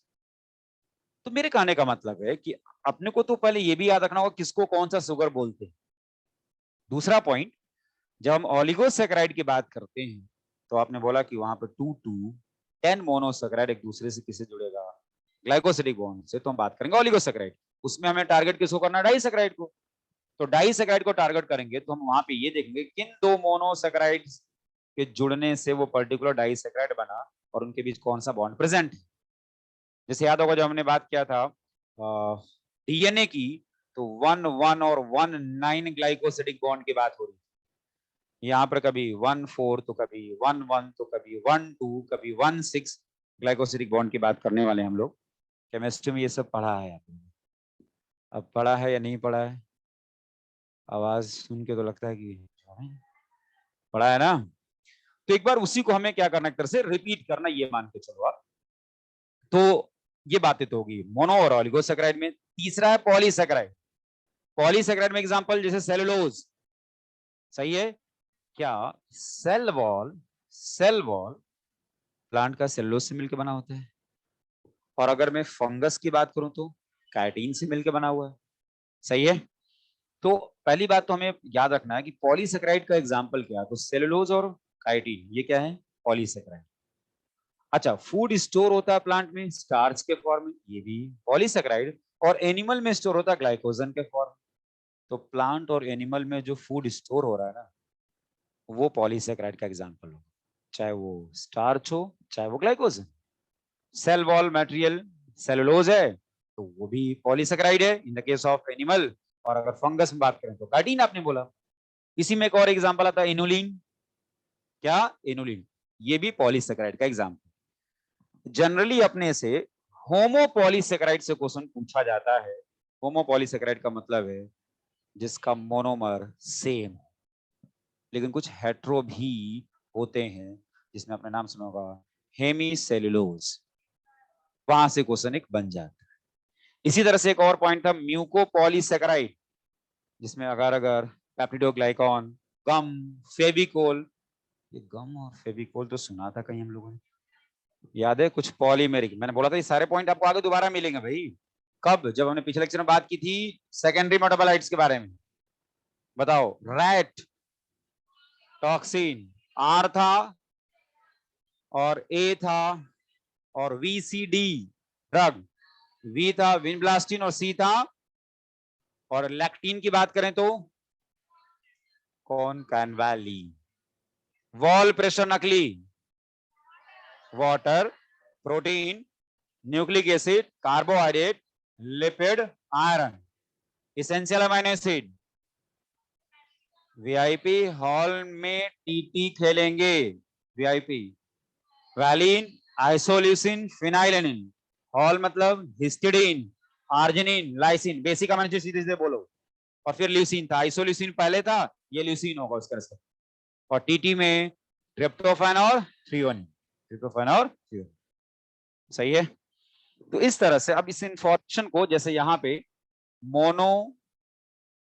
तो मेरे कहने का मतलब है कि अपने को तो पहले ये भी याद रखना होगा किसको कौन सा शुगर बोलते हैं। दूसरा पॉइंट, जब हम ऑलिगोसैकेराइड की बात करते हैं तो आपने बोला कि वहां पर 2 to 10 मोनोसैकेराइड एक दूसरे से किससे जुड़ेगा? ग्लाइकोसिडिक बॉन्ड से। तो हम बात करेंगे ऑलिगोसैकेराइड। उसमें हमें टारगेट किसको करना है? डाइसैकेराइड को। तो डाइसैकेराइड को टारगेट करेंगे तो हम वहां पे ये देखेंगे किन दो मोनोसैकेराइड के जुड़ने से वो पर्टिकुलर डाइसैकेराइड बना और उनके बीच कौन सा बॉन्ड प्रेजेंट है। जैसे याद होगा जब हमने बात किया था डीएनए की, तो 1 1 और 1 9 ग्लाइकोसिडिक बॉन्ड की बात हो रही है। यहाँ पर कभी 1 4 तो कभी 1 1 तो कभी 1 2 कभी 1 6 ग्लाइकोसिडिक बॉन्ड की बात करने वाले हैं हम लोग। केमिस्ट्री में ये सब पढ़ा है आपने? अब पढ़ा है या नहीं पढ़ा है? आवाज सुन के तो लगता है कि पढ़ा है ना। तो एक बार उसी को हमें क्या करना, एक तरह से रिपीट करना, ये मान के चलो आप। तो ये बातें तो होगी मोनो और ऑलिगोसैकेराइड में। तीसरा है पॉलीसैकेराइड। पॉलीसैकेराइड में एग्जांपल जैसे सेलुलोज, सही है क्या? सेल वॉल प्लांट का सेलुलोज से मिलकर बना होता है। और अगर मैं फंगस की बात करूं तो काइटिन से मिलकर बना हुआ है, सही है। तो पहली बात तो हमें याद रखना है कि पॉलीसैकेराइड का एग्जांपल क्या है, तो सेलुलोज और काइटिन ये क्या है? पॉलीसैकेराइड। अच्छा, फूड स्टोर होता है प्लांट में स्टार्च के फॉर्म में, ये भी पॉलीसैकेराइड। और एनिमल में स्टोर होता है ग्लाइकोजन के फॉर्म में। तो प्लांट और एनिमल में जो फूड स्टोर हो रहा है ना, वो पॉलीसैकेराइड का एग्जांपल हो, चाहे वो स्टार्च हो चाहे वो glycogen. Cell wall material cellulose है तो वो भी पॉलीसैकेराइड है in the case of animal. और अगर फंगस में बात करें तो काइटिन आपने बोला। इसी में एक और एग्जांपल आता है इनुलिन। क्या? इनुलिन, ये भी पॉलीसैकेराइड का एग्जांपल। जनरली अपने से होमोपॉलीसैकेराइड से क्वेश्चन पूछा जाता है। होमोपॉलीसैकेराइड का मतलब है जिसका मोनोमर सेम, लेकिन कुछ हेट्रो भी होते हैं, जिसमें अपने नाम सुना होगा हेमीसेलुलोज। वहां से क्वेश्चन एक बन जाता है। इसी तरह से एक और पॉइंट था म्यूकोपॉलीसैकेराइड, जिसमें अगर अगर पेप्टिडोग्लाइकॉन, गम, फेविकोल। ये गम और फेविकोल तो सुना था कहीं हम लोगों ने, याद है कुछ पॉलीमेरिक, मैंने बोला था ये सारे पॉइंट आपको आगे दोबारा मिलेंगे भाई। कब? जब हमने पिछले लेक्चर में बात की थी सेकेंडरी मेटाबोलाइट्स के बारे में। बताओ, रैट टॉक्सिन, आर था और ए था, और वीसीडी ड्रग, वी था विनब्लास्टिन और सी था, और लैक्टीन की बात करें तो कौन? कैनवैली। वॉल प्रेशर नकली, water, protein, nucleic acid, carbohydrate, lipid, iron, essential amino acid. VIP hall में टीटी खेलेंगे, VIP valine, isoleucine, phenylalanine. Hall मतलब histidine, arginine, lysine, basic amino acid सीधे बोलो, और फिर ल्यूसिन था, आइसोल्यूसिन पहले था, ये ल्यूसिन होगा उसका से। और टीटी में ट्रिप्टोफैन और थ्रियोनिन, ट्रिप्टोफैन और थ्रियोनिन। सही है। तो इस तरह से अब इस इंफॉर्मेशन को, जैसे यहाँ पे मोनो,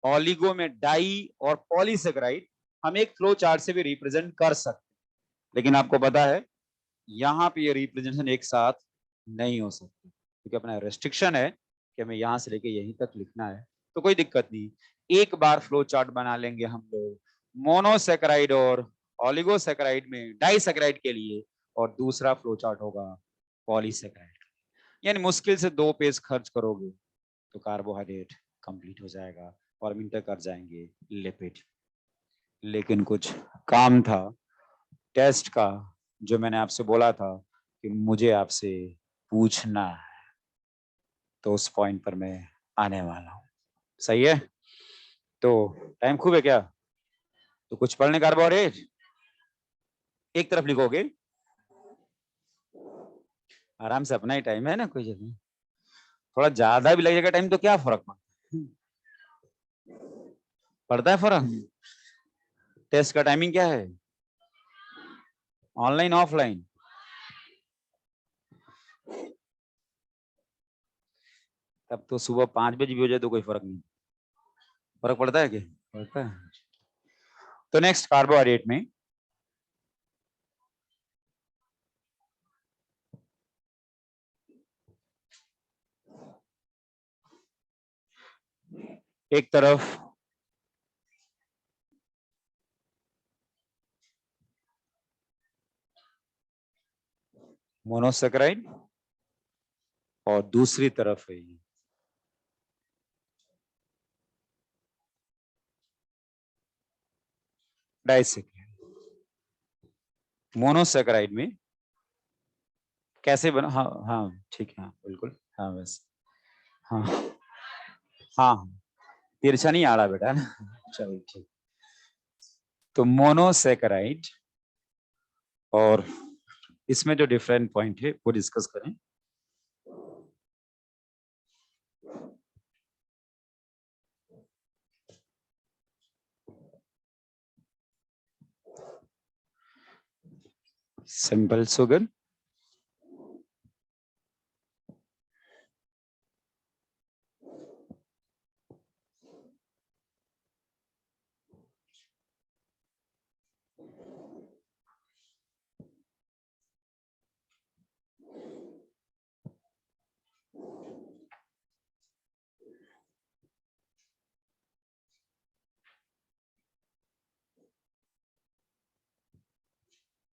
ऑलिगो में डाई और पॉलीसेकेराइड, हम एक फ्लो चार्ट से भी रिप्रेजेंट कर सकते, लेकिन आपको पता है यहाँ पे ये रिप्रेजेंटेशन एक साथ नहीं हो सकती, क्योंकि अपना रेस्ट्रिक्शन है कि हमें यहाँ से लेके यहीं तक लिखना है। तो कोई दिक्कत नहीं, एक बार फ्लो चार्ट बना लेंगे हम लोग मोनोसेकेराइड और ऑलिगोसेकेराइड में डाइसेकेराइड के लिए, और दूसरा फ्लो चार्ट होगा पॉलीसेकेराइड। यानी मुश्किल से 2 पेज खर्च करोगे तो कार्बोहाइड्रेट कंप्लीट हो जाएगा और मिनट कर जाएंगे लिपिड। लेकिन कुछ काम था टेस्ट का, जो मैंने आपसे बोला था कि मुझे आपसे पूछना है, तो उस पॉइंट पर मैं आने वाला हूं। सही है। तो टाइम खूब है क्या? तो कुछ पढ़ने कार्बोहाइड्रेट एक तरफ लिखोगे, आराम से, अपना ही टाइम है ना, कोई जगह थोड़ा ज्यादा भी लगेगा टाइम तो क्या फर्क पड़ता है? फर्क। टेस्ट का टाइमिंग क्या है? Online offline? तब तो सुबह 5 बजे भी हो जाए तो कोई फर्क नहीं। फर्क पड़ता है क्या? पड़ता है। तो नेक्स्ट कार्बोहाइड्रेट में एक तरफ मोनोसेकेराइड और दूसरी तरफ है डाइसेकेराइड। मोनोसेकेराइड में कैसे बना? हाँ हाँ ठीक है, हाँ बिल्कुल, हाँ बस, हाँ हाँ, तिरछा नहीं आड़ा बेटा ना। चलो ठीक। तो मोनोसेकेराइड, और इसमें जो डिफरेंट पॉइंट है वो डिस्कस करें। Simple sugar,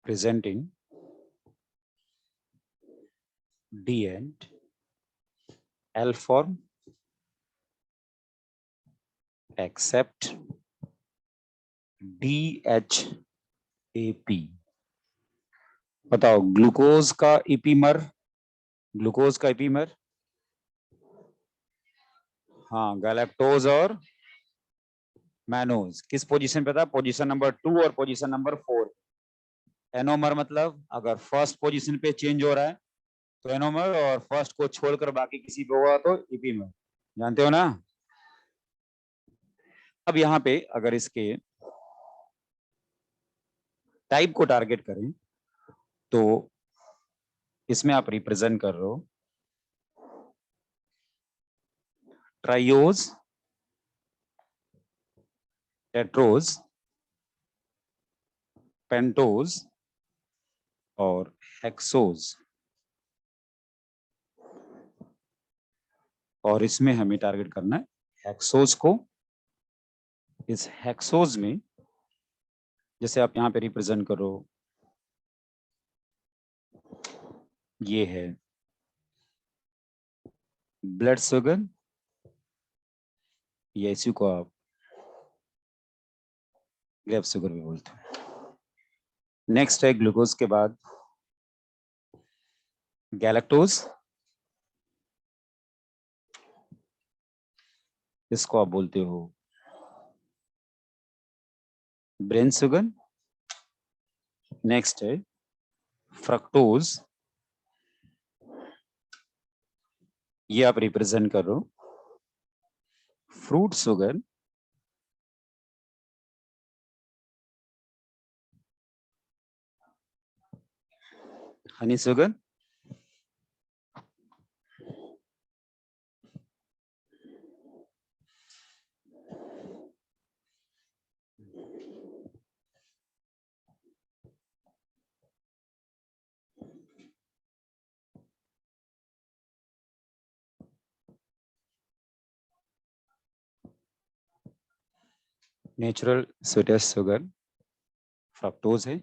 present in D and L form except DHAP। बताओ ग्लूकोज का इपीमर, ग्लूकोज का इपीमर, हाँ गैलेक्टोज और मैनोज किस पोजीशन पे था? पोजीशन नंबर 2 और पोजीशन नंबर 4। एनोमर मतलब अगर फर्स्ट पोजीशन पे चेंज हो रहा है तो एनोमर, और फर्स्ट को छोड़कर बाकी किसी पे हुआ तो इपीमर। जानते हो ना? अब यहाँ पे अगर इसके टाइप को टारगेट करें तो इसमें आप रिप्रेजेंट कर रहे हो ट्राइयोज टेट्रोज, पेंटोज और हेक्सोज। और इसमें हमें टारगेट करना है हेक्सोज को। इस हेक्सोज में जैसे आप यहाँ पे रिप्रेजेंट करो, ये है ब्लड शुगर, या इसी को आप ग्रेप शुगर भी बोलते हैं। नेक्स्ट है ग्लूकोज के बाद गैलेक्टोज, इसको आप बोलते हो ब्रेन शुगर। नेक्स्ट है फ्रक्टोज, ये आप रिप्रेजेंट कर रहे हो fruit sugar. Honey sugar, natural sweetest sugar fructose है।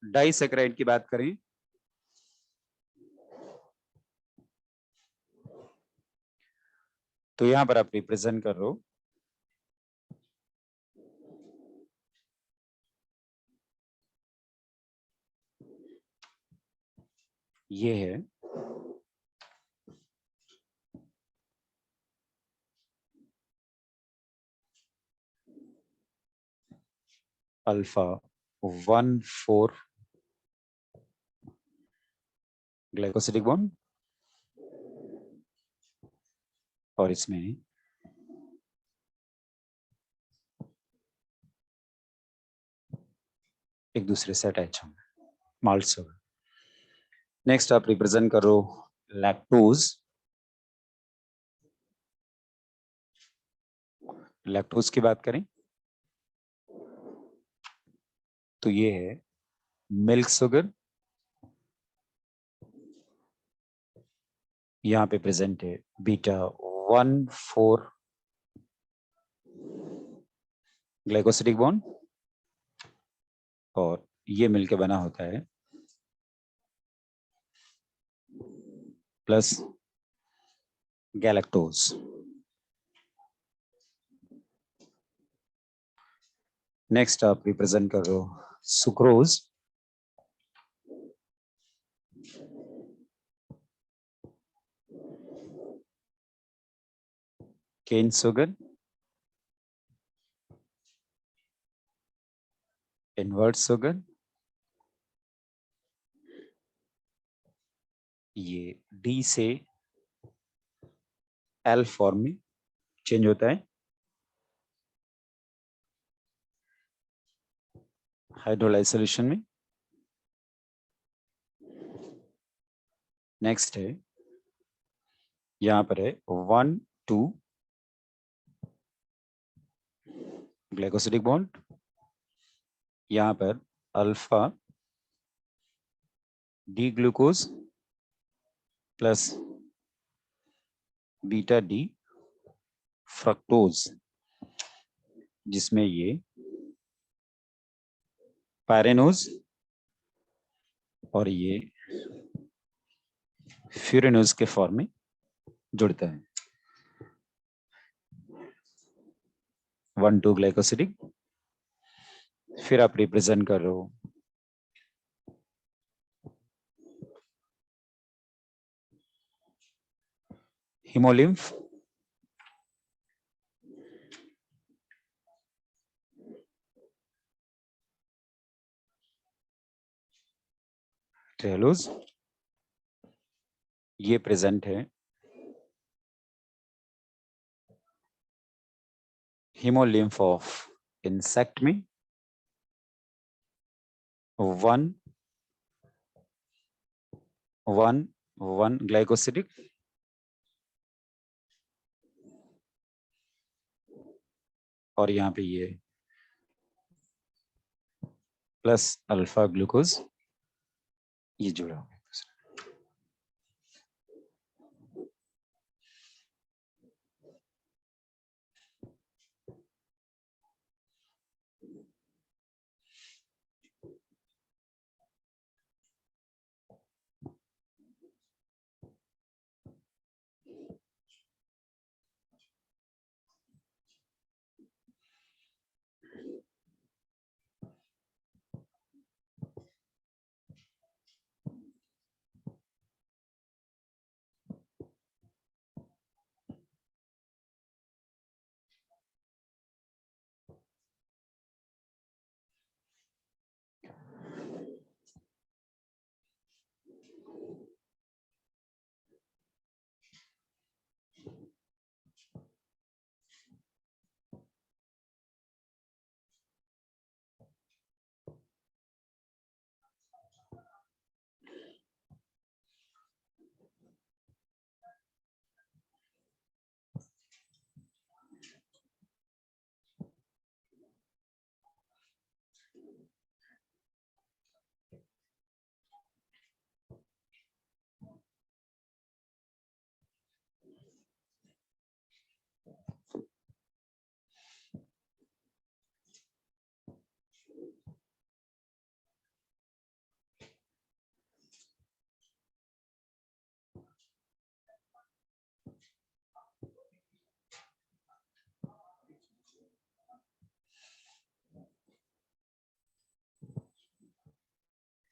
डाइसैकेराइड की बात करें तो यहां पर आप रिप्रेजेंट कर रहे हो ये है अल्फा 1,4 ग्लाइकोसिडिक बॉन्ड, और इसमें एक दूसरे से अटैच होंगे माल्ट शुगर। नेक्स्ट आप रिप्रेजेंट करो लैक्टोज। लैक्टोज की बात करें तो ये है मिल्क शुगर, यहाँ पे प्रेजेंट है बीटा 1,4 ग्लाइकोसिडिक बॉन्ड, और ये मिलके बना होता है प्लस गैलेक्टोज। नेक्स्ट आप रिप्रेजेंट कर रहे हो sucrose, cane sugar, invert sugar, ये डी से एल फॉर्म में चेंज होता है हाइड्रोलाइज सोल्यूशन में। नेक्स्ट है यहां पर है 1,2 ग्लाइकोसिडिक बॉन्ड, यहां पर alpha D glucose plus beta D fructose, जिसमें ये पैरेनोज और ये फ्यूरेनोज के फॉर्म में जुड़ता है। 1,2 ग्लाइकोसिडिक, फिर आप रिप्रेजेंट कर रहे हो हिमोलिम्फ, ट्रेलोज, ये प्रेजेंट है हिमोलिम्फ ऑफ इंसेक्ट में 1,1 ग्लाइकोसिडिक, और यहाँ पे ये प्लस अल्फा ग्लूकोज ये जुड़ा हुआ है।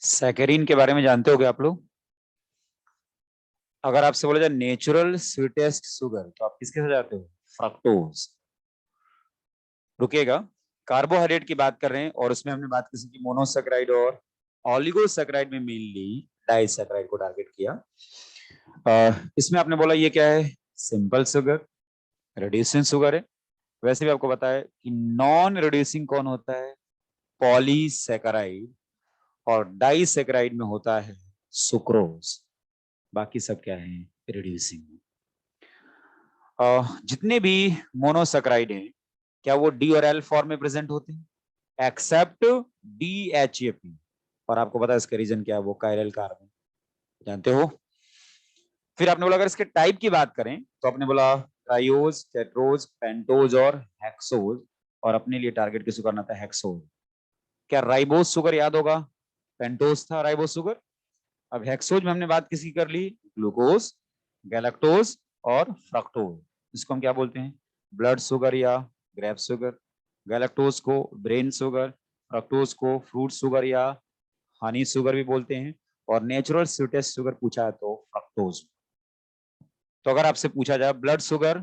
सैकरीन के बारे में जानते हो क्या आप लोग? अगर आपसे बोला जाए नेचुरल स्वीटेस्ट शुगर तो आप किसके साथ जाते हो? फ्रक्टोज। रुकिएगा, कार्बोहाइड्रेट की बात कर रहे हैं और उसमें हमने बात की कि मोनोसैकेराइड और ऑलिगोसैकेराइड में मेनली डाइसैकेराइड को टारगेट किया। इसमें आपने बोला ये क्या है? सिंपल शुगर, रिड्यूसिंग शुगर है। वैसे भी आपको पता है कि नॉन रिड्यूसिंग कौन होता है? पॉलीसैकेराइड, और डाइसैकेराइड में होता है सुक्रोज। बाकी सब क्या है? रिड्यूसिंग। जितने भी मोनोसैकेराइड हैं क्या वो डी और एल फॉर्म में प्रेजेंट होते हैं? Except DHAP। और आपको पता है इसका रीजन क्या है? वो कायरल कार्बन, जानते हो। फिर आपने बोला अगर इसके टाइप की बात करें तो आपने बोला ट्राइओज, टेट्रोज, पेंटोज और हेक्सोज, और अपने लिए टारगेट किसको करना था? हेक्सोज। क्या राइबोज शुगर याद होगा? पेंटोज था राइबोज शुगर। अब हेक्सोज में हमने बात किसकी कर ली? ग्लूकोज, गैलेक्टोज और फ्रक्टोज। इसको हम क्या बोलते हैं? ब्लड शुगर या ग्रेप शुगर। गैलेक्टोज को ब्रेन शुगर, फ्रक्टोज को फ्रूट शुगर या हनी शुगर भी बोलते हैं, और नेचुरल स्वीटेस्ट शुगर पूछा है तो फ्रक्टोज। तो अगर आपसे पूछा जाए blood sugar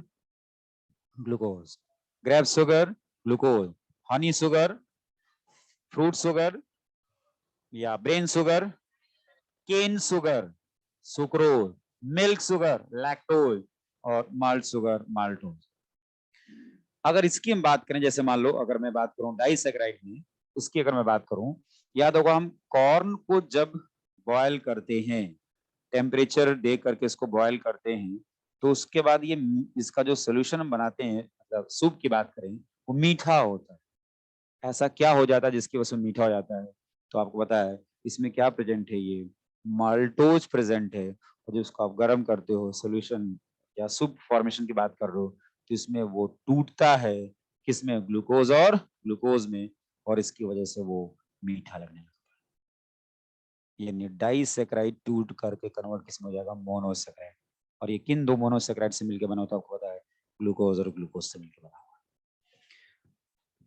glucose, grape sugar glucose, honey sugar, fruit sugar या brain sugar, cane sugar sucrose, milk sugar lactose, और माल्ट शुगर माल्टोज। अगर इसकी हम बात करें, जैसे मान लो अगर मैं बात करूं डाइसैकेराइड में, उसकी अगर मैं बात करूं, याद होगा हम कॉर्न को जब बॉयल करते हैं, टेम्परेचर दे करके इसको बॉयल करते हैं, तो उसके बाद ये इसका जो सोल्यूशन हम बनाते हैं, मतलब सूप की बात करें, वो मीठा होता है। ऐसा क्या हो जाता है जिसकी वजह से मीठा हो जाता है? तो आपको पता है इसमें क्या प्रेजेंट है? ये माल्टोज प्रेजेंट है। और जो उसको आप गर्म करते हो, सोल्यूशन या सूप फॉर्मेशन की बात कर रहे हो, तो इसमें वो टूटता है किसमें? ग्लूकोज और ग्लूकोज में, और इसकी वजह से वो मीठा लगने लगता है। यानी डाइसैकेराइड टूट करके कन्वर्ट किसमें हो जाएगा? मोनोसैकेराइड। और ये किन दो मोनोसैकेराइड से मिलकर बना होता है? आपको पता है ग्लूकोज और ग्लूकोज से मिलकर बना।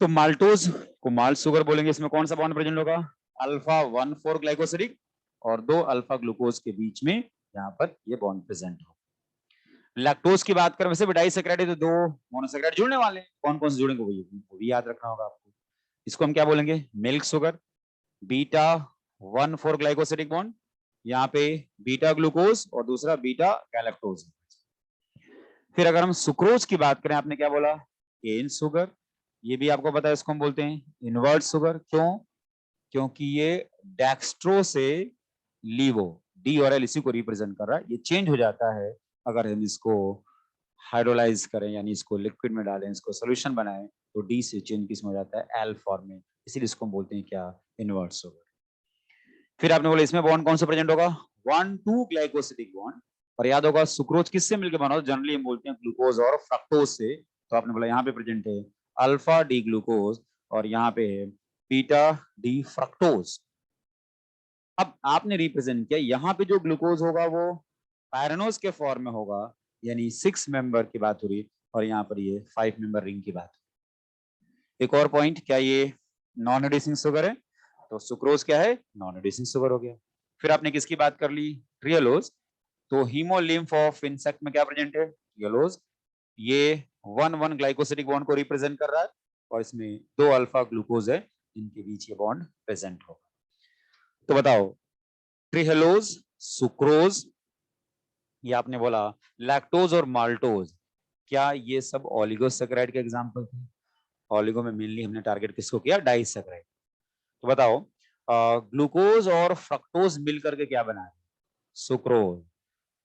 तो माल्टोज को माल्ट शुगर बोलेंगे। इसमें कौन सा बॉन्ड प्रेजेंट होगा? अल्फा 1,4 ग्लाइकोसिडिक, और 2 अल्फा ग्लूकोज के बीच में यहाँ पर ये बॉन्ड प्रेजेंट हो। लैक्टोज की बात करें, वैसे भी डाइसैकेराइड है तो 2 मोनोसैकेराइड जुड़ने वाले हैं। कौन कौन से जुड़ेंगे वो भी याद रखना होगा आपको। इसको हम क्या बोलेंगे? Milk sugar, beta 1,4 glycosidic bond, यहाँ पे बीटा ग्लूकोज और दूसरा बीटा गैलेक्टोज। फिर अगर हम सुक्रोज की बात करें, आपने क्या बोला? Cane sugar. ये भी आपको पता है इसको हम बोलते हैं इनवर्ट शुगर। क्यों? क्योंकि ये डेक्स्ट्रो से लीवो, डी और एल इसी को रिप्रेजेंट कर रहा है। ये चेंज हो जाता है अगर हम इसको हाइड्रोलाइज करें, यानी इसको लिक्विड में डालें, इसको सोल्यूशन बनाएं, तो डी से चेंज किस में हो जाता है, एल फॉर्म में, इसीलिए इसको हम बोलते हैं क्या, इनवर्स शुगर। फिर आपने बोला इसमें बॉन्ड कौन सा प्रेजेंट होगा, 1,2 ग्लाइकोसिडिक बॉन्ड। और याद होगा सुक्रोज किससे मिलकर बना हो, जनरली हम बोलते हैं ग्लूकोज और फ्रक्टोज से। तो आपने बोला यहाँ पे प्रेजेंट है अल्फा डी ग्लूकोज और यहाँ पे है बीटा डी फ्रक्टोज। अब आपने रिप्रेजेंट किया, यहाँ पे जो ग्लूकोज होगा वो पायरेनोज के फॉर्म में होगा, यानी 6 मेंबर की बात हो रही, और यहाँ पर ये 5 मेंबर रिंग की बात। एक और पॉइंट, क्या ये नॉन रिड्यूसिंग शुगर है, तो सुक्रोज क्या है, नॉन रिड्यूसिंग शुगर हो गया। फिर आपने किसकी बात कर ली, ट्रियोलोज। तो हीमोलिम्फ ऑफ इंसेक्ट में क्या प्रेजेंट है, ट्रियोलोज। ये 1,1 ग्लाइकोसिडिक बॉन्ड को रिप्रेजेंट कर रहा है, और इसमें 2 अल्फा ग्लूकोज है जिनके बीच ये बॉन्ड प्रेजेंट होगा। तो बताओ, ट्रिहेलोज, सुक्रोज, ये आपने बोला लैक्टोज और माल्टोज, क्या ये सब ओलिगोसैकेराइड के एग्जांपल थे। ओलिगो में मेनली हमने टारगेट किसको किया, डाइसैकेराइड। तो बताओ, ग्लूकोज और फ्रक्टोज मिलकर के क्या बना रहे हैं, सुक्रोज।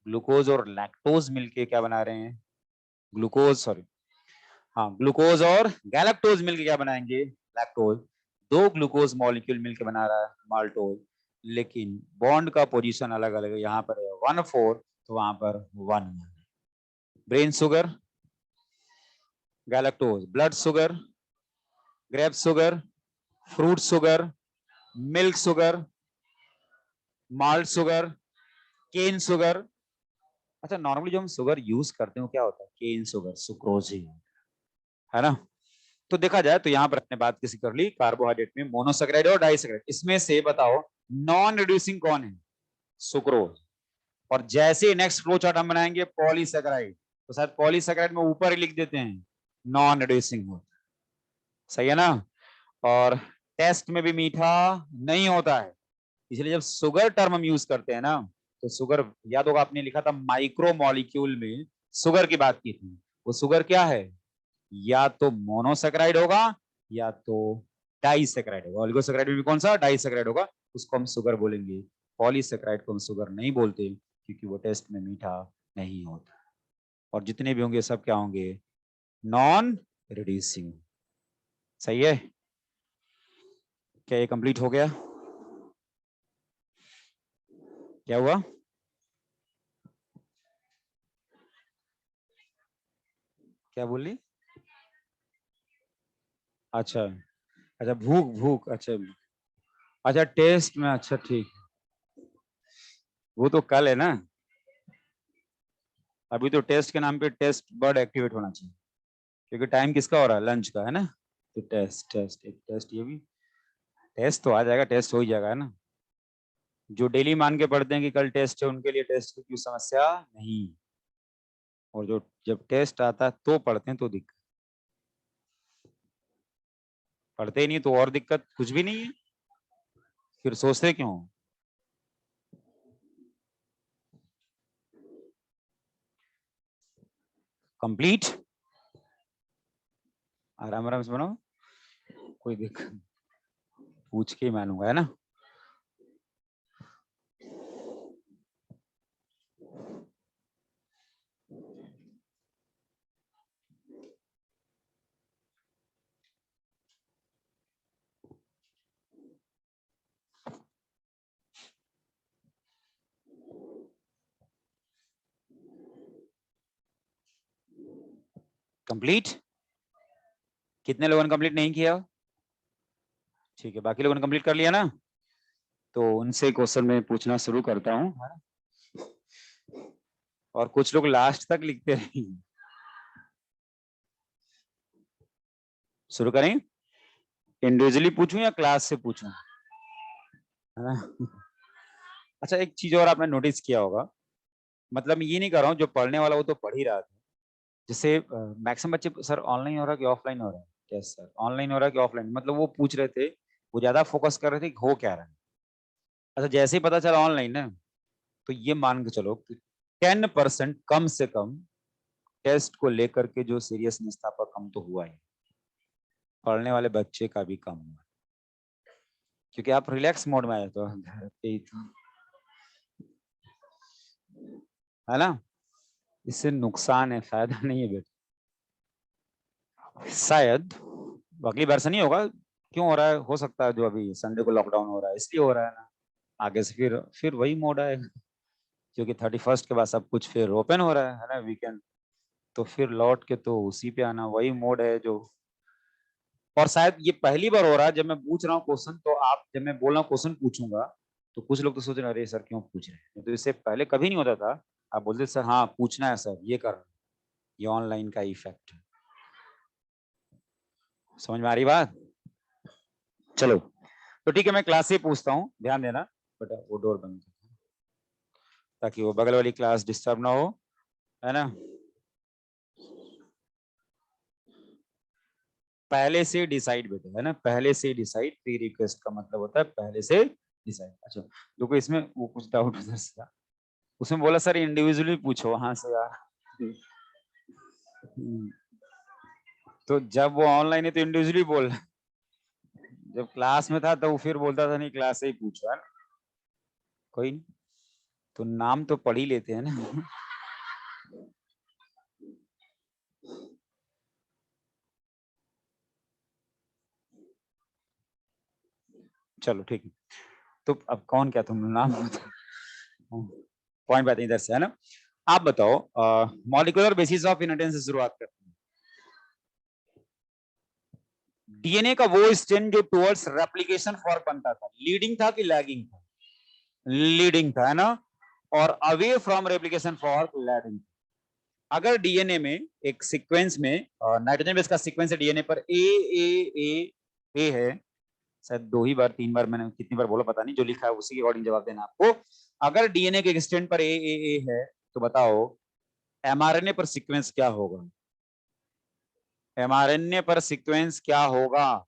ग्लूकोज और लैक्टोज मिलके क्या बना रहे हैं, ग्लूकोज, सॉरी, हाँ, ग्लूकोज और गैलेक्टोज मिलके क्या बनाएंगे, लैक्टोज। 2 ग्लूकोज मॉलिक्यूल मिलके बना रहा है माल्टोज, लेकिन बॉन्ड का पोजीशन अलग अलग है, यहाँ पर है 1,4 तो वहां पर 1,1। Brain sugar, galactose, blood sugar, grape sugar, fruit sugar, milk sugar, malt sugar, cane sugar. अच्छा, नॉर्मली जो हम शुगर यूज करते हैं क्या होता है, केन शुगर, सुक्रोज ही है ना। तो देखा जाए तो यहाँ पर अपने बात किसी कर ली, कार्बोहाइड्रेट में मोनोसेकेराइड और डाइसेकेराइड, इसमें से बताओ नॉन रिड्यूसिंग कौन है, सुक्रोज। और जैसे नेक्स्ट फ्लो चार्ट हम बनाएंगे पॉलीसेकेराइड, तो शायद पॉलीसेकेराइड में ऊपर ही लिख देते हैं नॉन रिड्यूसिंग होता है, सही है ना। और टेस्ट में भी मीठा नहीं होता है, इसलिए जब शुगर टर्म हम यूज करते हैं ना, तो शुगर, याद होगा आपने लिखा था माइक्रो मॉलिक्यूल में शुगर की बात की थी, वो शुगर क्या है, या तो मोनोसेकेराइड होगा या तो डाइसेकेराइड होगा। ओलिगोसेकेराइड में भी कौन सा, डाइसेकेराइड होगा, उसको हम शुगर बोलेंगे। पॉलीसेकेराइड को हम शुगर नहीं बोलते, क्योंकि वो टेस्ट में मीठा नहीं होता। और जितने भी होंगे सब क्या होंगे, नॉन रिड्यूसिंग। सही है, क्या ये कंप्लीट हो गया, क्या हुआ, क्या बोली, अच्छा, अच्छा भूख भूख, अच्छा अच्छा टेस्ट में, अच्छा ठीक, वो तो कल है ना, अभी तो टेस्ट के नाम पे टेस्ट बर्ड एक्टिवेट होना चाहिए, क्योंकि टाइम किसका हो रहा है, लंच का है ना। तो टेस्ट टेस्ट एक टेस्ट, ये भी टेस्ट तो आ जाएगा, टेस्ट हो ही जाएगा, है ना। जो डेली मान के पढ़ते हैं कि कल टेस्ट है, उनके लिए टेस्ट की कोई समस्या नहीं, और जो जब टेस्ट आता है तो पढ़ते हैं तो दिक्कत, पढ़ते ही नहीं तो और दिक्कत कुछ भी नहीं है, फिर सोचते क्यों। कंप्लीट, आराम आराम से बनाओ, कोई दिक्कत, पूछ के ही मानूंगा, है ना। कंप्लीट, कितने लोगों ने कंप्लीट नहीं किया, ठीक है, बाकी लोगों ने कंप्लीट कर लिया ना। तो उनसे क्वेश्चन में पूछना शुरू करता हूँ, है ना? और कुछ लोग लास्ट तक लिखते रहेंगे, शुरू करें, इंडिविजुअली पूछूं या क्लास से पूछूं, है ना। अच्छा, एक चीज और आपने नोटिस किया होगा, मतलब ये नहीं कर रहा हूँ, जो पढ़ने वाला वो तो पढ़ ही रहा था, जैसे मैक्सिमम बच्चे, सर ऑनलाइन हो रहा है कि ऑफलाइन हो रहा है, यस सर ऑनलाइन हो रहा है कि ऑफलाइन, मतलब वो पूछ रहे थे, वो ज्यादा फोकस कर रहे थे कि हो क्या रहा है। अच्छा, जैसे ही पता चला ऑनलाइन है, तो ये मान के चलो कि 10% कम से कम टेस्ट को लेकर के जो सीरियसनेस था आपका कम तो हुआ ही, पढ़ने वाले बच्चे का भी कम हुआ, क्योंकि आप रिलैक्स मोड में आए तो घर पे ही थे, है ना। इससे नुकसान है, फायदा नहीं है बेटा शायद। अगली बार से नहीं होगा। क्यों हो रहा है? हो सकता है जो अभी संडे को लॉकडाउन हो रहा है इसलिए हो रहा है ना। आगे से फिर वही मोड आएगा, क्योंकि 31 के बाद सब कुछ फिर ओपन हो रहा है ना, वीकेंड। तो फिर लौट के तो उसी पे आना, वही मोड है जो। और शायद ये पहली बार हो रहा है जब मैं पूछ रहा हूँ क्वेश्चन, तो आप जब मैं बोल रहा हूँ क्वेश्चन पूछूंगा तो कुछ लोग तो सोच रहे हैं अरे सर क्यों पूछ रहे हैं, तो इससे पहले कभी नहीं होता था। आप बोलते सर हाँ पूछना है सर, ये कर। ये ऑनलाइन का इफेक्ट है। समझ में आ रही बात? चलो तो ठीक है, मैं क्लास से पूछता हूँ, ध्यान देना बेटा। वो डोर बंद कर, ताकि वो बगल वाली क्लास डिस्टर्ब ना हो, है ना। पहले से डिसाइड बेटा, है ना, पहले से डिसाइड। प्री रिक्वेस्ट का मतलब होता है पहले से डिसाइड। अच्छा देखो इसमें वो कुछ डाउट उधर से था। उसमें बोला सर इंडिविजुअली पूछो वहां से यार। तो जब वो ऑनलाइन है तो इंडिविजुअली बोल रहा है। जब क्लास में था तो वो फिर बोलता था नहीं क्लास से ही पूछो, है ना। कोई नहीं, तो नाम तो पढ़ ही लेते हैं ना। चलो ठीक है। तो अब कौन क्या तुम नाम बताओ। पॉइंट बात इधर से, है ना। आप बताओ मॉलिक्यूलर बेसिस ऑफ इनहेरिटेंस से शुरुआत करते हैं। डीएनए का वो स्ट्रैंड जो टुवर्ड्स रेप्लिकेशन फॉर बनता था, लीडिंग था कि लैगिंग था? लीडिंग था, है ना। और away from replication for lagging. अगर डीएनए में एक सीक्वेंस में नाइट्रोजन बेस का सीक्वेंस है डीएनए पर ए है, शायद 2 ही बार 3 बार मैंने कितनी बार बोला पता नहीं, जो लिखा है उसी के अकॉर्डिंग जवाब देना आपको। अगर डीएनए के स्ट्रैंड पर ए है तो बताओ एमआरएनए पर सीक्वेंस क्या होगा? एमआरएनए पर सीक्वेंस क्या होगा?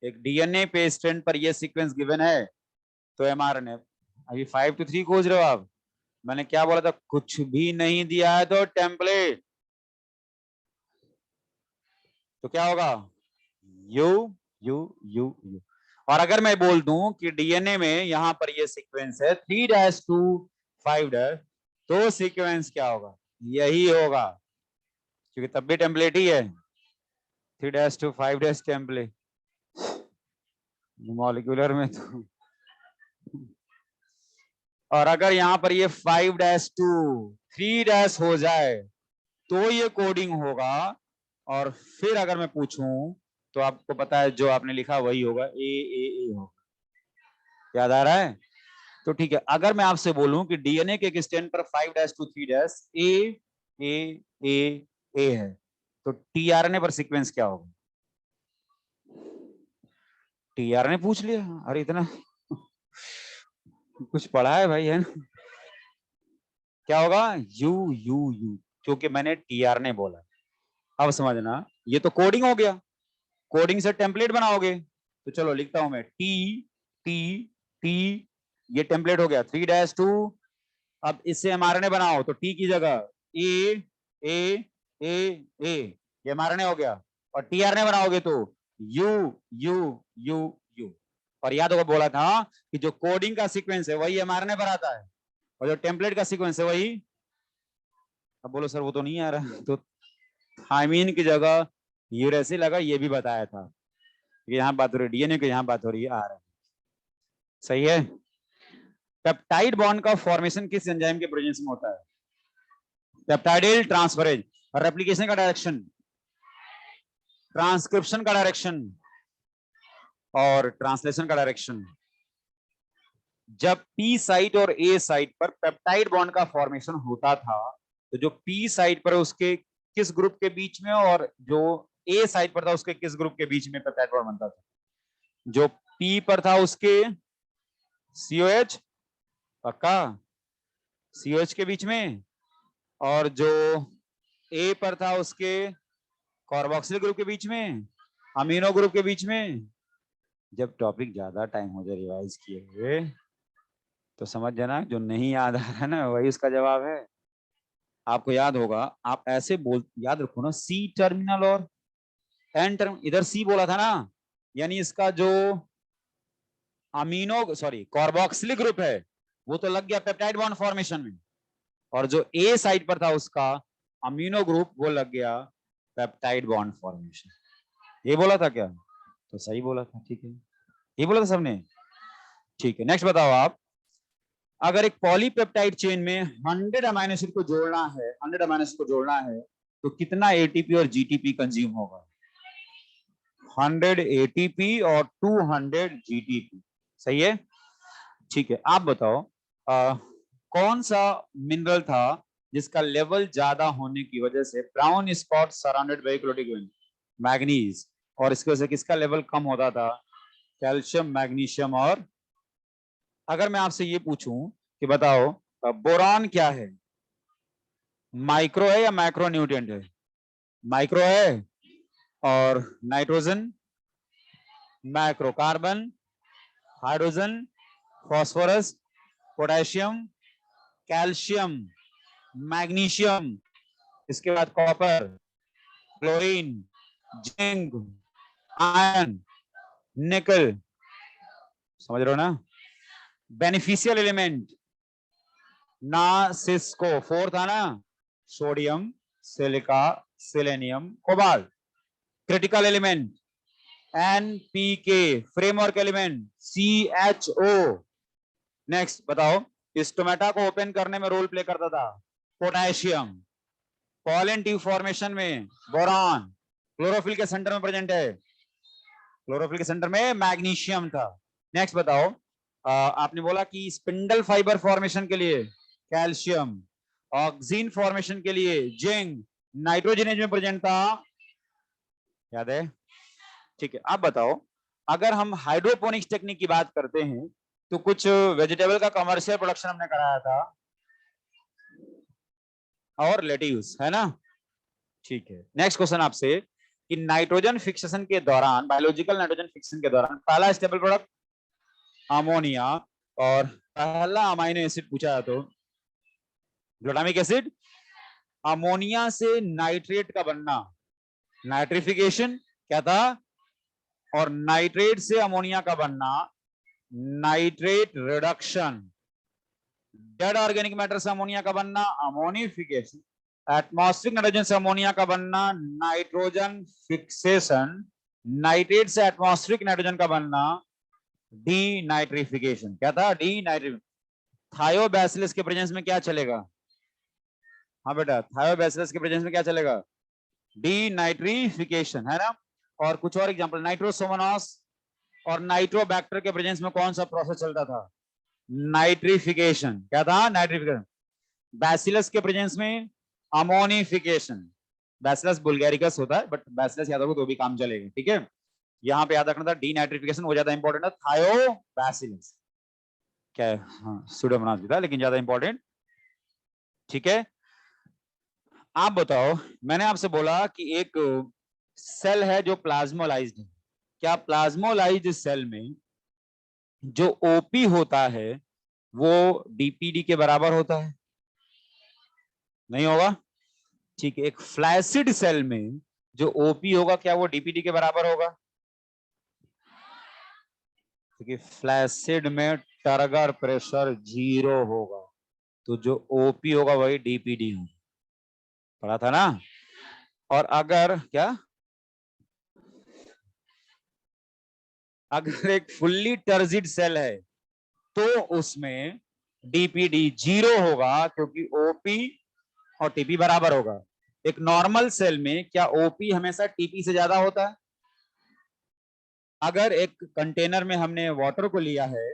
एक डीएनए पे स्ट्रैंड पर ये सीक्वेंस गिवन है तो एमआरएनए। अभी 5 to 3 खोज रहे हो आप? मैंने क्या बोला था? कुछ भी नहीं दिया है तो टेम्पलेट। तो क्या होगा? You you you you. और अगर मैं बोल दूं कि डीएनए में यहां पर ये सीक्वेंस है 3-2-5 तो सीक्वेंस क्या होगा? यही होगा, क्योंकि तब भी टेम्पलेट ही है। 3-2-5 टेम्पलेट मॉलिक्यूलर में तो। और अगर यहां पर ये 5-2-3 हो जाए तो ये कोडिंग होगा। और फिर अगर मैं पूछूं तो आपको पता है जो आपने लिखा वही होगा, ए होगा। याद आ रहा है? तो ठीक है, अगर मैं आपसे बोलूं कि डीएनए के स्टैंड पर 5-2-3 ए ए ए ए है तो टीआरएनए पर सीक्वेंस क्या होगा? टीआरएनए पूछ लिया, अरे इतना कुछ पढ़ा है भाई, है ना। क्या होगा? यू यू यू, क्योंकि मैंने टीआरएनए बोला। अब समझना, ये तो कोडिंग हो गया। कोडिंग से टेम्पलेट बनाओगे तो चलो लिखता हूं मैं टी टी टी। ये टेम्पलेट हो गया 3-2। अब इससे एमआरएनए बनाओ तो टी की जगह ए ए ए ए, ये एमआरएनए हो गया। और टीआरएनए बनाओगे तो यू यू यू यू। और याद होगा बोला था कि जो कोडिंग का सीक्वेंस है वही एमआरएनए पर आता है, और जो टेम्पलेट का सीक्वेंस है वही। अब बोलो सर वो तो नहीं आ रहा, तो थायमीन की जगह यूरेसिल लगा, ये भी बताया था। यहाँ बात हो रही है डीएनए की, यहाँ बात हो रही है आरएनए। सही है। पेप्टाइड बॉन्ड का फॉर्मेशन किस एंजाइम के प्रेजेंस में होता है? Peptidyl transferase. और रेप्लिकेशन का डायरेक्शन, ट्रांसक्रिप्शन का डायरेक्शन, और ट्रांसलेशन का डायरेक्शन। जब पी साइट और ए साइट पर पेप्टाइड बॉन्ड का फॉर्मेशन होता था तो जो पी साइट पर उसके किस ग्रुप के बीच में, और जो ए साइट पर था उसके किस ग्रुप के बीच में पेप्टाइड बॉन्ड बनता था? जो पी पर था उसके सीओएच, पक्का सीओएच के बीच में, और जो ए पर था उसके कार्बोक्सिल ग्रुप के बीच में, अमीनो ग्रुप के बीच में। जब टॉपिक ज्यादा टाइम हो जाए रिवाइज किए हुए तो समझ जाना, जो नहीं याद आ रहा है ना वही उसका जवाब है। आपको याद होगा, आप ऐसे बोल याद रखो ना, सी टर्मिनल और एन टर्मिनल। इधर सी बोला था ना, यानी इसका जो अमीनो सॉरी कार्बोक्सिलिक ग्रुप है वो तो लग गया पेप्टाइड बॉन्ड फॉर्मेशन में। और जो ए साइड पर था उसका अमीनो ग्रुप वो लग गया पेप्टाइड बॉन्ड फॉर्मेशन। ये बोला था क्या? तो सही बोला था, ठीक है, ये बोला था सबने, ठीक है। नेक्स्ट बताओ आप, अगर एक पॉलीपेप्टाइड चेन में 100 अमीनो एसिड को जोड़ना है, 100 अमीनो एसिड को जोड़ना है, तो कितना एटीपी और जीटीपी कंज्यूम होगा? 100 एटीपी और 200 जीटीपी, सही है, ठीक है। आप बताओ कौन सा मिनरल था जिसका लेवल ज्यादा होने की वजह से brown spot surrounded by chlorotic vein? Manganese. और इसकी वजह से किसका लेवल कम होता था? Calcium, magnesium. और अगर मैं आपसे ये पूछूं कि बताओ बोरॉन क्या है? माइक्रो है या मैक्रो न्यूट्रिएंट है? माइक्रो है। और nitrogen, macro, carbon, hydrogen, phosphorus, potassium, calcium, magnesium, इसके बाद कॉपर, क्लोरीन, जिंक, आयरन, निकल, समझ रहे हो ना? बेनिफिशियल एलिमेंट ना सिस्को, 4 था ना, sodium, silica, selenium, cobalt. Critical element NPK, framework element CHO. Next बताओ, स्टोमेटा को ओपन करने में रोल प्ले करता था पोटेशियम। पॉलन ट्यूब फॉर्मेशन में बोरॉन। क्लोरोफिल के सेंटर में प्रेजेंट है, क्लोरोफिल के सेंटर में मैग्नीशियम था। नेक्स्ट बताओ, आपने बोला कि स्पिंडल फाइबर फॉर्मेशन के लिए कैल्शियम, ऑक्सीन फॉर्मेशन के लिए जिंक, नाइट्रोजनेज में प्रेजेंट था, याद है, ठीक है। आप बताओ, अगर हम हाइड्रोपोनिक्स टेक्निक की बात करते हैं तो कुछ वेजिटेबल का कमर्शियल प्रोडक्शन हमने कराया था, और लेट्यूस, है ना, ठीक है। नेक्स्ट क्वेश्चन आपसे कि नाइट्रोजन फिक्सेशन के दौरान, बायोलॉजिकल नाइट्रोजन फिक्सेशन के दौरान पहला स्टेबल प्रोडक्ट अमोनिया, और पहला अमाइनो एसिड पूछा तो ग्लूटामिक एसिड। अमोनिया से नाइट्रेट का बनना नाइट्रिफिकेशन क्या था, और नाइट्रेट से अमोनिया का बनना nitrate reduction. Dead organic matter से अमोनिया का बनना अमोनिफिकेशन। एटमॉस्फेरिक नाइट्रोजन से अमोनिया का बनना नाइट्रोजन फिक्सेशन। नाइट्रेट से एटमॉस्फेरिक नाइट्रोजन का बनना डी नाइट्रिफिकेशन। क्या था? D nitrification. थायोबैसिलस के प्रेजेंस में क्या चलेगा? हाँ बेटा, थायोबैसिलस के प्रेजेंस में क्या चलेगा? डी नाइट्रिफिकेशन, है ना। और कुछ और एग्जांपल, नाइट्रोसोमोनास और नाइट्रोबैक्टर के प्रेजेंस में कौन सा प्रोसेस चलता था? नाइट्रिफिकेशन। क्या था? नाइट्रिफिकेशन। बैसिलस के प्रेजेंस में अमोनिफिकेशन। बैसिलस बुल्गैरिकस होता है, बट बैसिलस याद होगा तो भी काम चलेगा, ठीक है। यहाँ पे याद रखना था डी नाइट्रिफिकेशन वो ज्यादा इंपॉर्टेंट है, थायोबैसिलस क्या है, हाँ सुडोमोनास भी था लेकिन ज्यादा इंपॉर्टेंट, ठीक है। आप बताओ, मैंने आपसे बोला कि एक सेल है जो प्लाज्मोलाइज्ड है, क्या प्लाज्मोलाइज्ड सेल में जो ओपी होता है वो डीपीडी के बराबर होता है? नहीं होगा, ठीक है। एक फ्लैसिड सेल में जो ओपी होगा क्या वो डीपीडी के बराबर होगा? क्योंकि फ्लैसिड में टर्गर प्रेशर 0 होगा, तो जो ओपी होगा वही डीपीडी होगा, पढ़ा था ना। और अगर क्या, अगर एक फुल्ली टर्जिड सेल है तो उसमें डीपीडी 0 होगा, क्योंकि ओपी और टीपी बराबर होगा। एक नॉर्मल सेल में क्या ओपी हमेशा टीपी से ज्यादा होता है? अगर एक कंटेनर में हमने वाटर को लिया है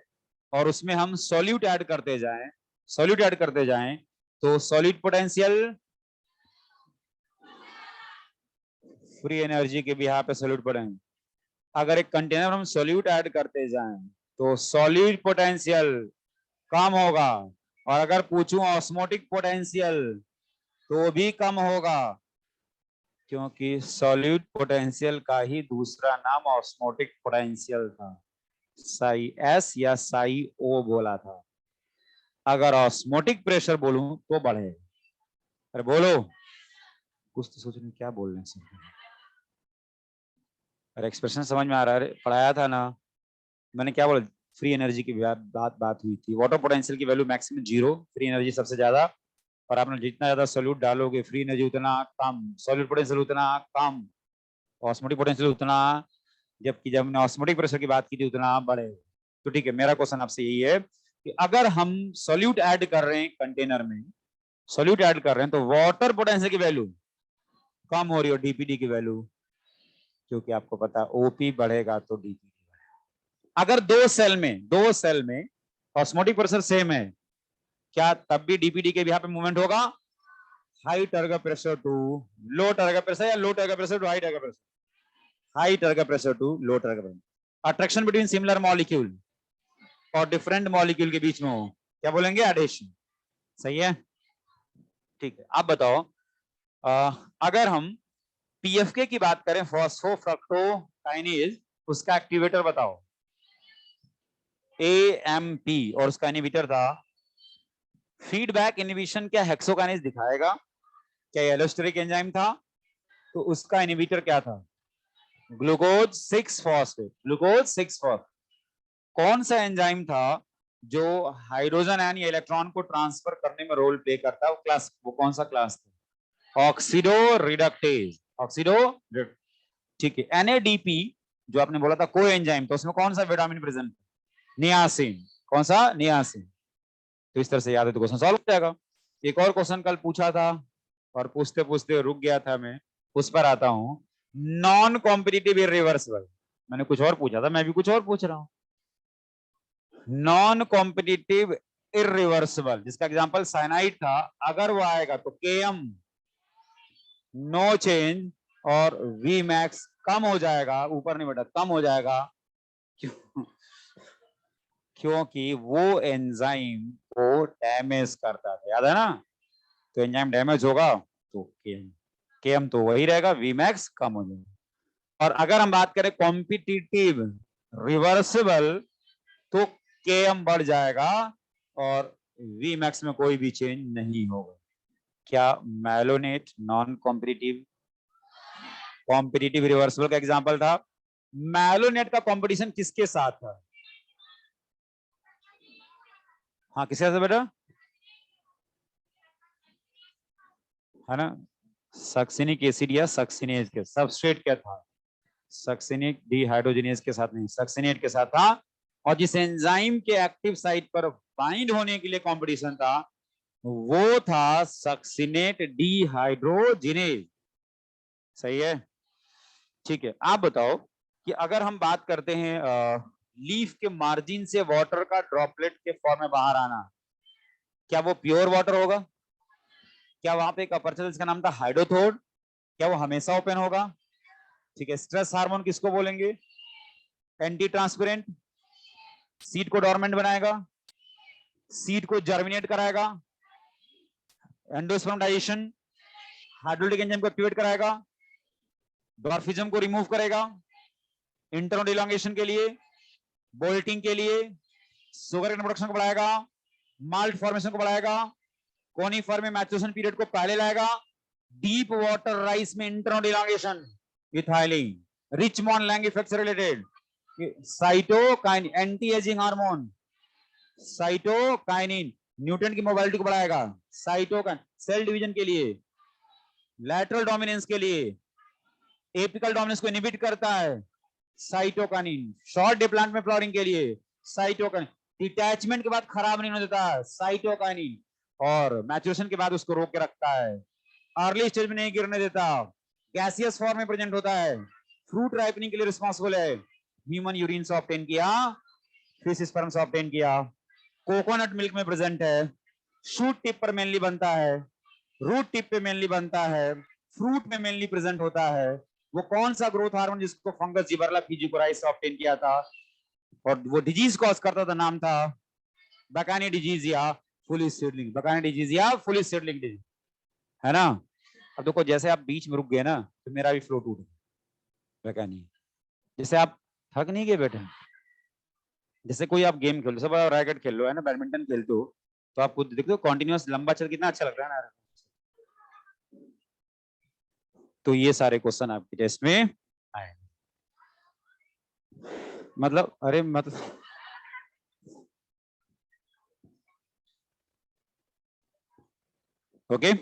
और उसमें हम सॉल्यूट ऐड करते जाएं, सॉल्यूट ऐड करते जाएं, तो सॉलिड पोटेंशियल फ्री एनर्जी के भी यहाँ पे सॉल्यूट पढ़ेंगे। अगर एक कंटेनर में हम सॉल्यूट ऐड करते जाएं तो सॉलिड पोटेंशियल कम होगा, और अगर पूछूं ऑस्मोटिक पोटेंशियल तो भी कम होगा, क्योंकि सॉल्यूट पोटेंशियल का ही दूसरा नाम ऑस्मोटिक पोटेंशियल था, साई एस या साई ओ बोला था। अगर ऑस्मोटिक प्रेशर बोलूं तो बढ़े। अरे बोलो, कुछ तो सोच रहे क्या बोल रहे हैं सर? अरे एक्सप्रेशन समझ में आ रहा है? पढ़ाया था ना मैंने, क्या बोला? फ्री एनर्जी की बात हुई थी। वाटर पोटेंशियल की वैल्यू मैक्सिमम 0, फ्री एनर्जी सबसे ज्यादा और आपने जितना ज्यादा सोल्यूट डालोगे फ्री एनर्जी उतना कम, सॉलिड पोटेंशियल उतना कम, ऑस्मोटिक पोटेंशियल उतना, जबकि जब हमने ऑस्मोटिक प्रेशर की बात की थी उतना बढ़े। तो ठीक है, मेरा क्वेश्चन आपसे यही है कि अगर हम सोल्यूट ऐड कर रहे हैं कंटेनर में, सोल्यूट ऐड कर रहे हैं, तो वाटर पोटेंशियल की वैल्यू कम हो रही हो, डीपीडी की वैल्यू, क्योंकि आपको पता है ओपी बढ़ेगा तो डीपीडी बढ़ेगा। अगर दो सेल में ऑस्मोटिक प्रेशर सेम है, क्या तब भी डीपीडी के यहाँ पे मूवमेंट होगा? High turgor pressure to low turgor pressure या low turgor pressure to high turgor pressure? High turgor pressure to low turgor pressure. Attraction between similar molecule और डिफरेंट मॉलिक्यूल के बीच में हो, क्या बोलेंगे? एडिशन। सही है, ठीक है। आप बताओ, अगर हम पीएफके की बात करें, फॉस्फोफ्रक्टोकाइनेज, उसका एक्टिवेटर बताओ। एएमपी और उसका इनहिबिटर था फीडबैक इनहिबिशन। क्या हेक्सोकाइनेज दिखाएगा? क्या एलोस्टेरिक एंजाइम था? तो उसका इनहिबिटर क्या था? Glucose 6 phosphate. ग्लूकोज 6 फॉस्फेट कौन सा एंजाइम था जो हाइड्रोजन आयन या इलेक्ट्रॉन को ट्रांसफर करने में रोल प्ले करता है? वो क्लास, वो कौन सा क्लास था? Oxido reductase. ऑक्सीडो, ठीक है। एनएडीपी जो आपने बोला था को एंजाइम, तो उसमें कौन सा विटामिन प्रेजेंट? नियासिन। कौन सा? नियासिन। तो इस तरह से याद है तो क्वेश्चन सॉल्व हो जाएगा। एक और क्वेश्चन कल पूछा था और पूछते पूछते रुक गया था मैं, उस पर आता हूं। नॉन कॉम्पिटिटिव इरिवर्सिबल, मैंने कुछ और पूछा था, मैं भी कुछ और पूछ रहा हूं। नॉन कॉम्पिटिटिव इरिवर्सिबल, जिसका एग्जांपल साइनाइड था, अगर वो आएगा तो केएम नो चेंज और वी मैक्स कम हो जाएगा, ऊपर नहीं बेटा, कम हो जाएगा। क्यों? क्योंकि वो एंजाइम को डैमेज करता था, याद है ना? तो एंजाइम डैमेज होगा तो केएम तो वही रहेगा, वी मैक्स कम हो जाएगा। और अगर हम बात करें कॉम्पिटिटिव रिवर्सिबल, तो केएम बढ़ जाएगा और वी मैक्स में कोई भी चेंज नहीं होगा। क्या malonate non competitive competitive reversible का एग्जांपल था? मैलोनेट का कंपटीशन किसके साथ था? हाँ, किसके साथ बेटा? है ना, सक्सिनिक एसिड या सक्सिनेज के सबस्ट्रेट क्या था? सक्सिनिक डिहाइड्रोजिनेज के साथ नहीं, सक्सिनेट के साथ था। और जिस एंजाइम के एक्टिव साइट पर बाइंड होने के लिए कंपटीशन था, वो था सक्सिनेट डिहाइड्रोजिनेज। सही है, ठीक है। आप बताओ कि अगर हम बात करते हैं लीफ के मार्जिन से वाटर का ड्रॉपलेट के फॉर्म में बाहर आना, क्या वो प्योर वाटर होगा? क्या वहां पे एक अपर्चर जिसका नाम था हाइड्रोथोड, क्या वो हमेशा ओपन होगा? ठीक है। स्ट्रेस हार्मोन किसको बोलेंगे? Anti transparent. सीड को डोरमेंट बनाएगा, सीड को जर्मिनेट कराएगा, एंडोस्पर्म डाइजेशन, हाइड्रोलिक एंजाइम को एक्टिवेट कराएगा, डॉर्फिज्म को रिमूव करेगा, इंटरनल इलॉन्गेशन के लिए, बोल्टिंग के लिए, शुगर प्रोडक्शन को बढ़ाएगा, माल्ट फॉर्मेशन को बढ़ाएगा, कोनिफर में मैचुरेशन पीरियड को पहले लाएगा, डीप वाटर राइस में internal elongation, ethylene, Richmond Lang effect से related, cytokine, anti ageing hormone, cytokinin nutrient की मोबिलिटी को बढ़ाएगा, साइटोकाइन सेल डिवीजन के लिए, लैटरल डोमिनेंस के लिए, एपिकल डोमिनेंस को इनहिबिट करता है, साइटोकाइनिन शॉर्ट डे प्लांट में फ्लावरिंग के लिए, साइटोकाइनिन डिटैचमेंट के बाद खराब नहीं होने देता, साइटोकाइनिन, और मैचुरेशन के बाद उसको रोक के रखता है, अर्ली स्टेज में नहीं गिरने देता, गैसियस फॉर्म में प्रेजेंट होता है, फ्रूट राइपनिंग के लिए रिस्पॉन्सिबल है, ह्यूमन यूरिन से ऑब्टेन किया, फिश स्पर्म से ऑब्टेन किया, कोकोनट मिल्क में प्रेजेंट है, शूट टिप पर मेनली बनता है, रूट टिप पे मेनली बनता है, फ्रूट में मेनली प्रेजेंट होता है। वो कौन सा ग्रोथ हार्मोन जिसको फंगस जिबरला फिजिकोराइस से ऑब्टेन किया था और वो डिजीज कॉज करता था, नाम था बकानी डिजीज या फुल सीडलिंग, बकानी डिजीज या फुल सीडलिंग डिजीज, है ना? अब देखो, जैसे आप बीच में रुक गए ना तो मेरा भी फ्लो टूट गया, बकानी। जैसे आप थक नहीं गए बेटा, जैसे कोई आप गेम खेल लो, सब रैकेट खेल लो, है ना, बैडमिंटन खेलते हो, तो आपको देखते हो कंटिन्यूअस लंबा चल कितना अच्छा लगता है ना। तो ये सारे क्वेश्चन आपके टेस्ट में आए, मतलब अरे मतलब ओके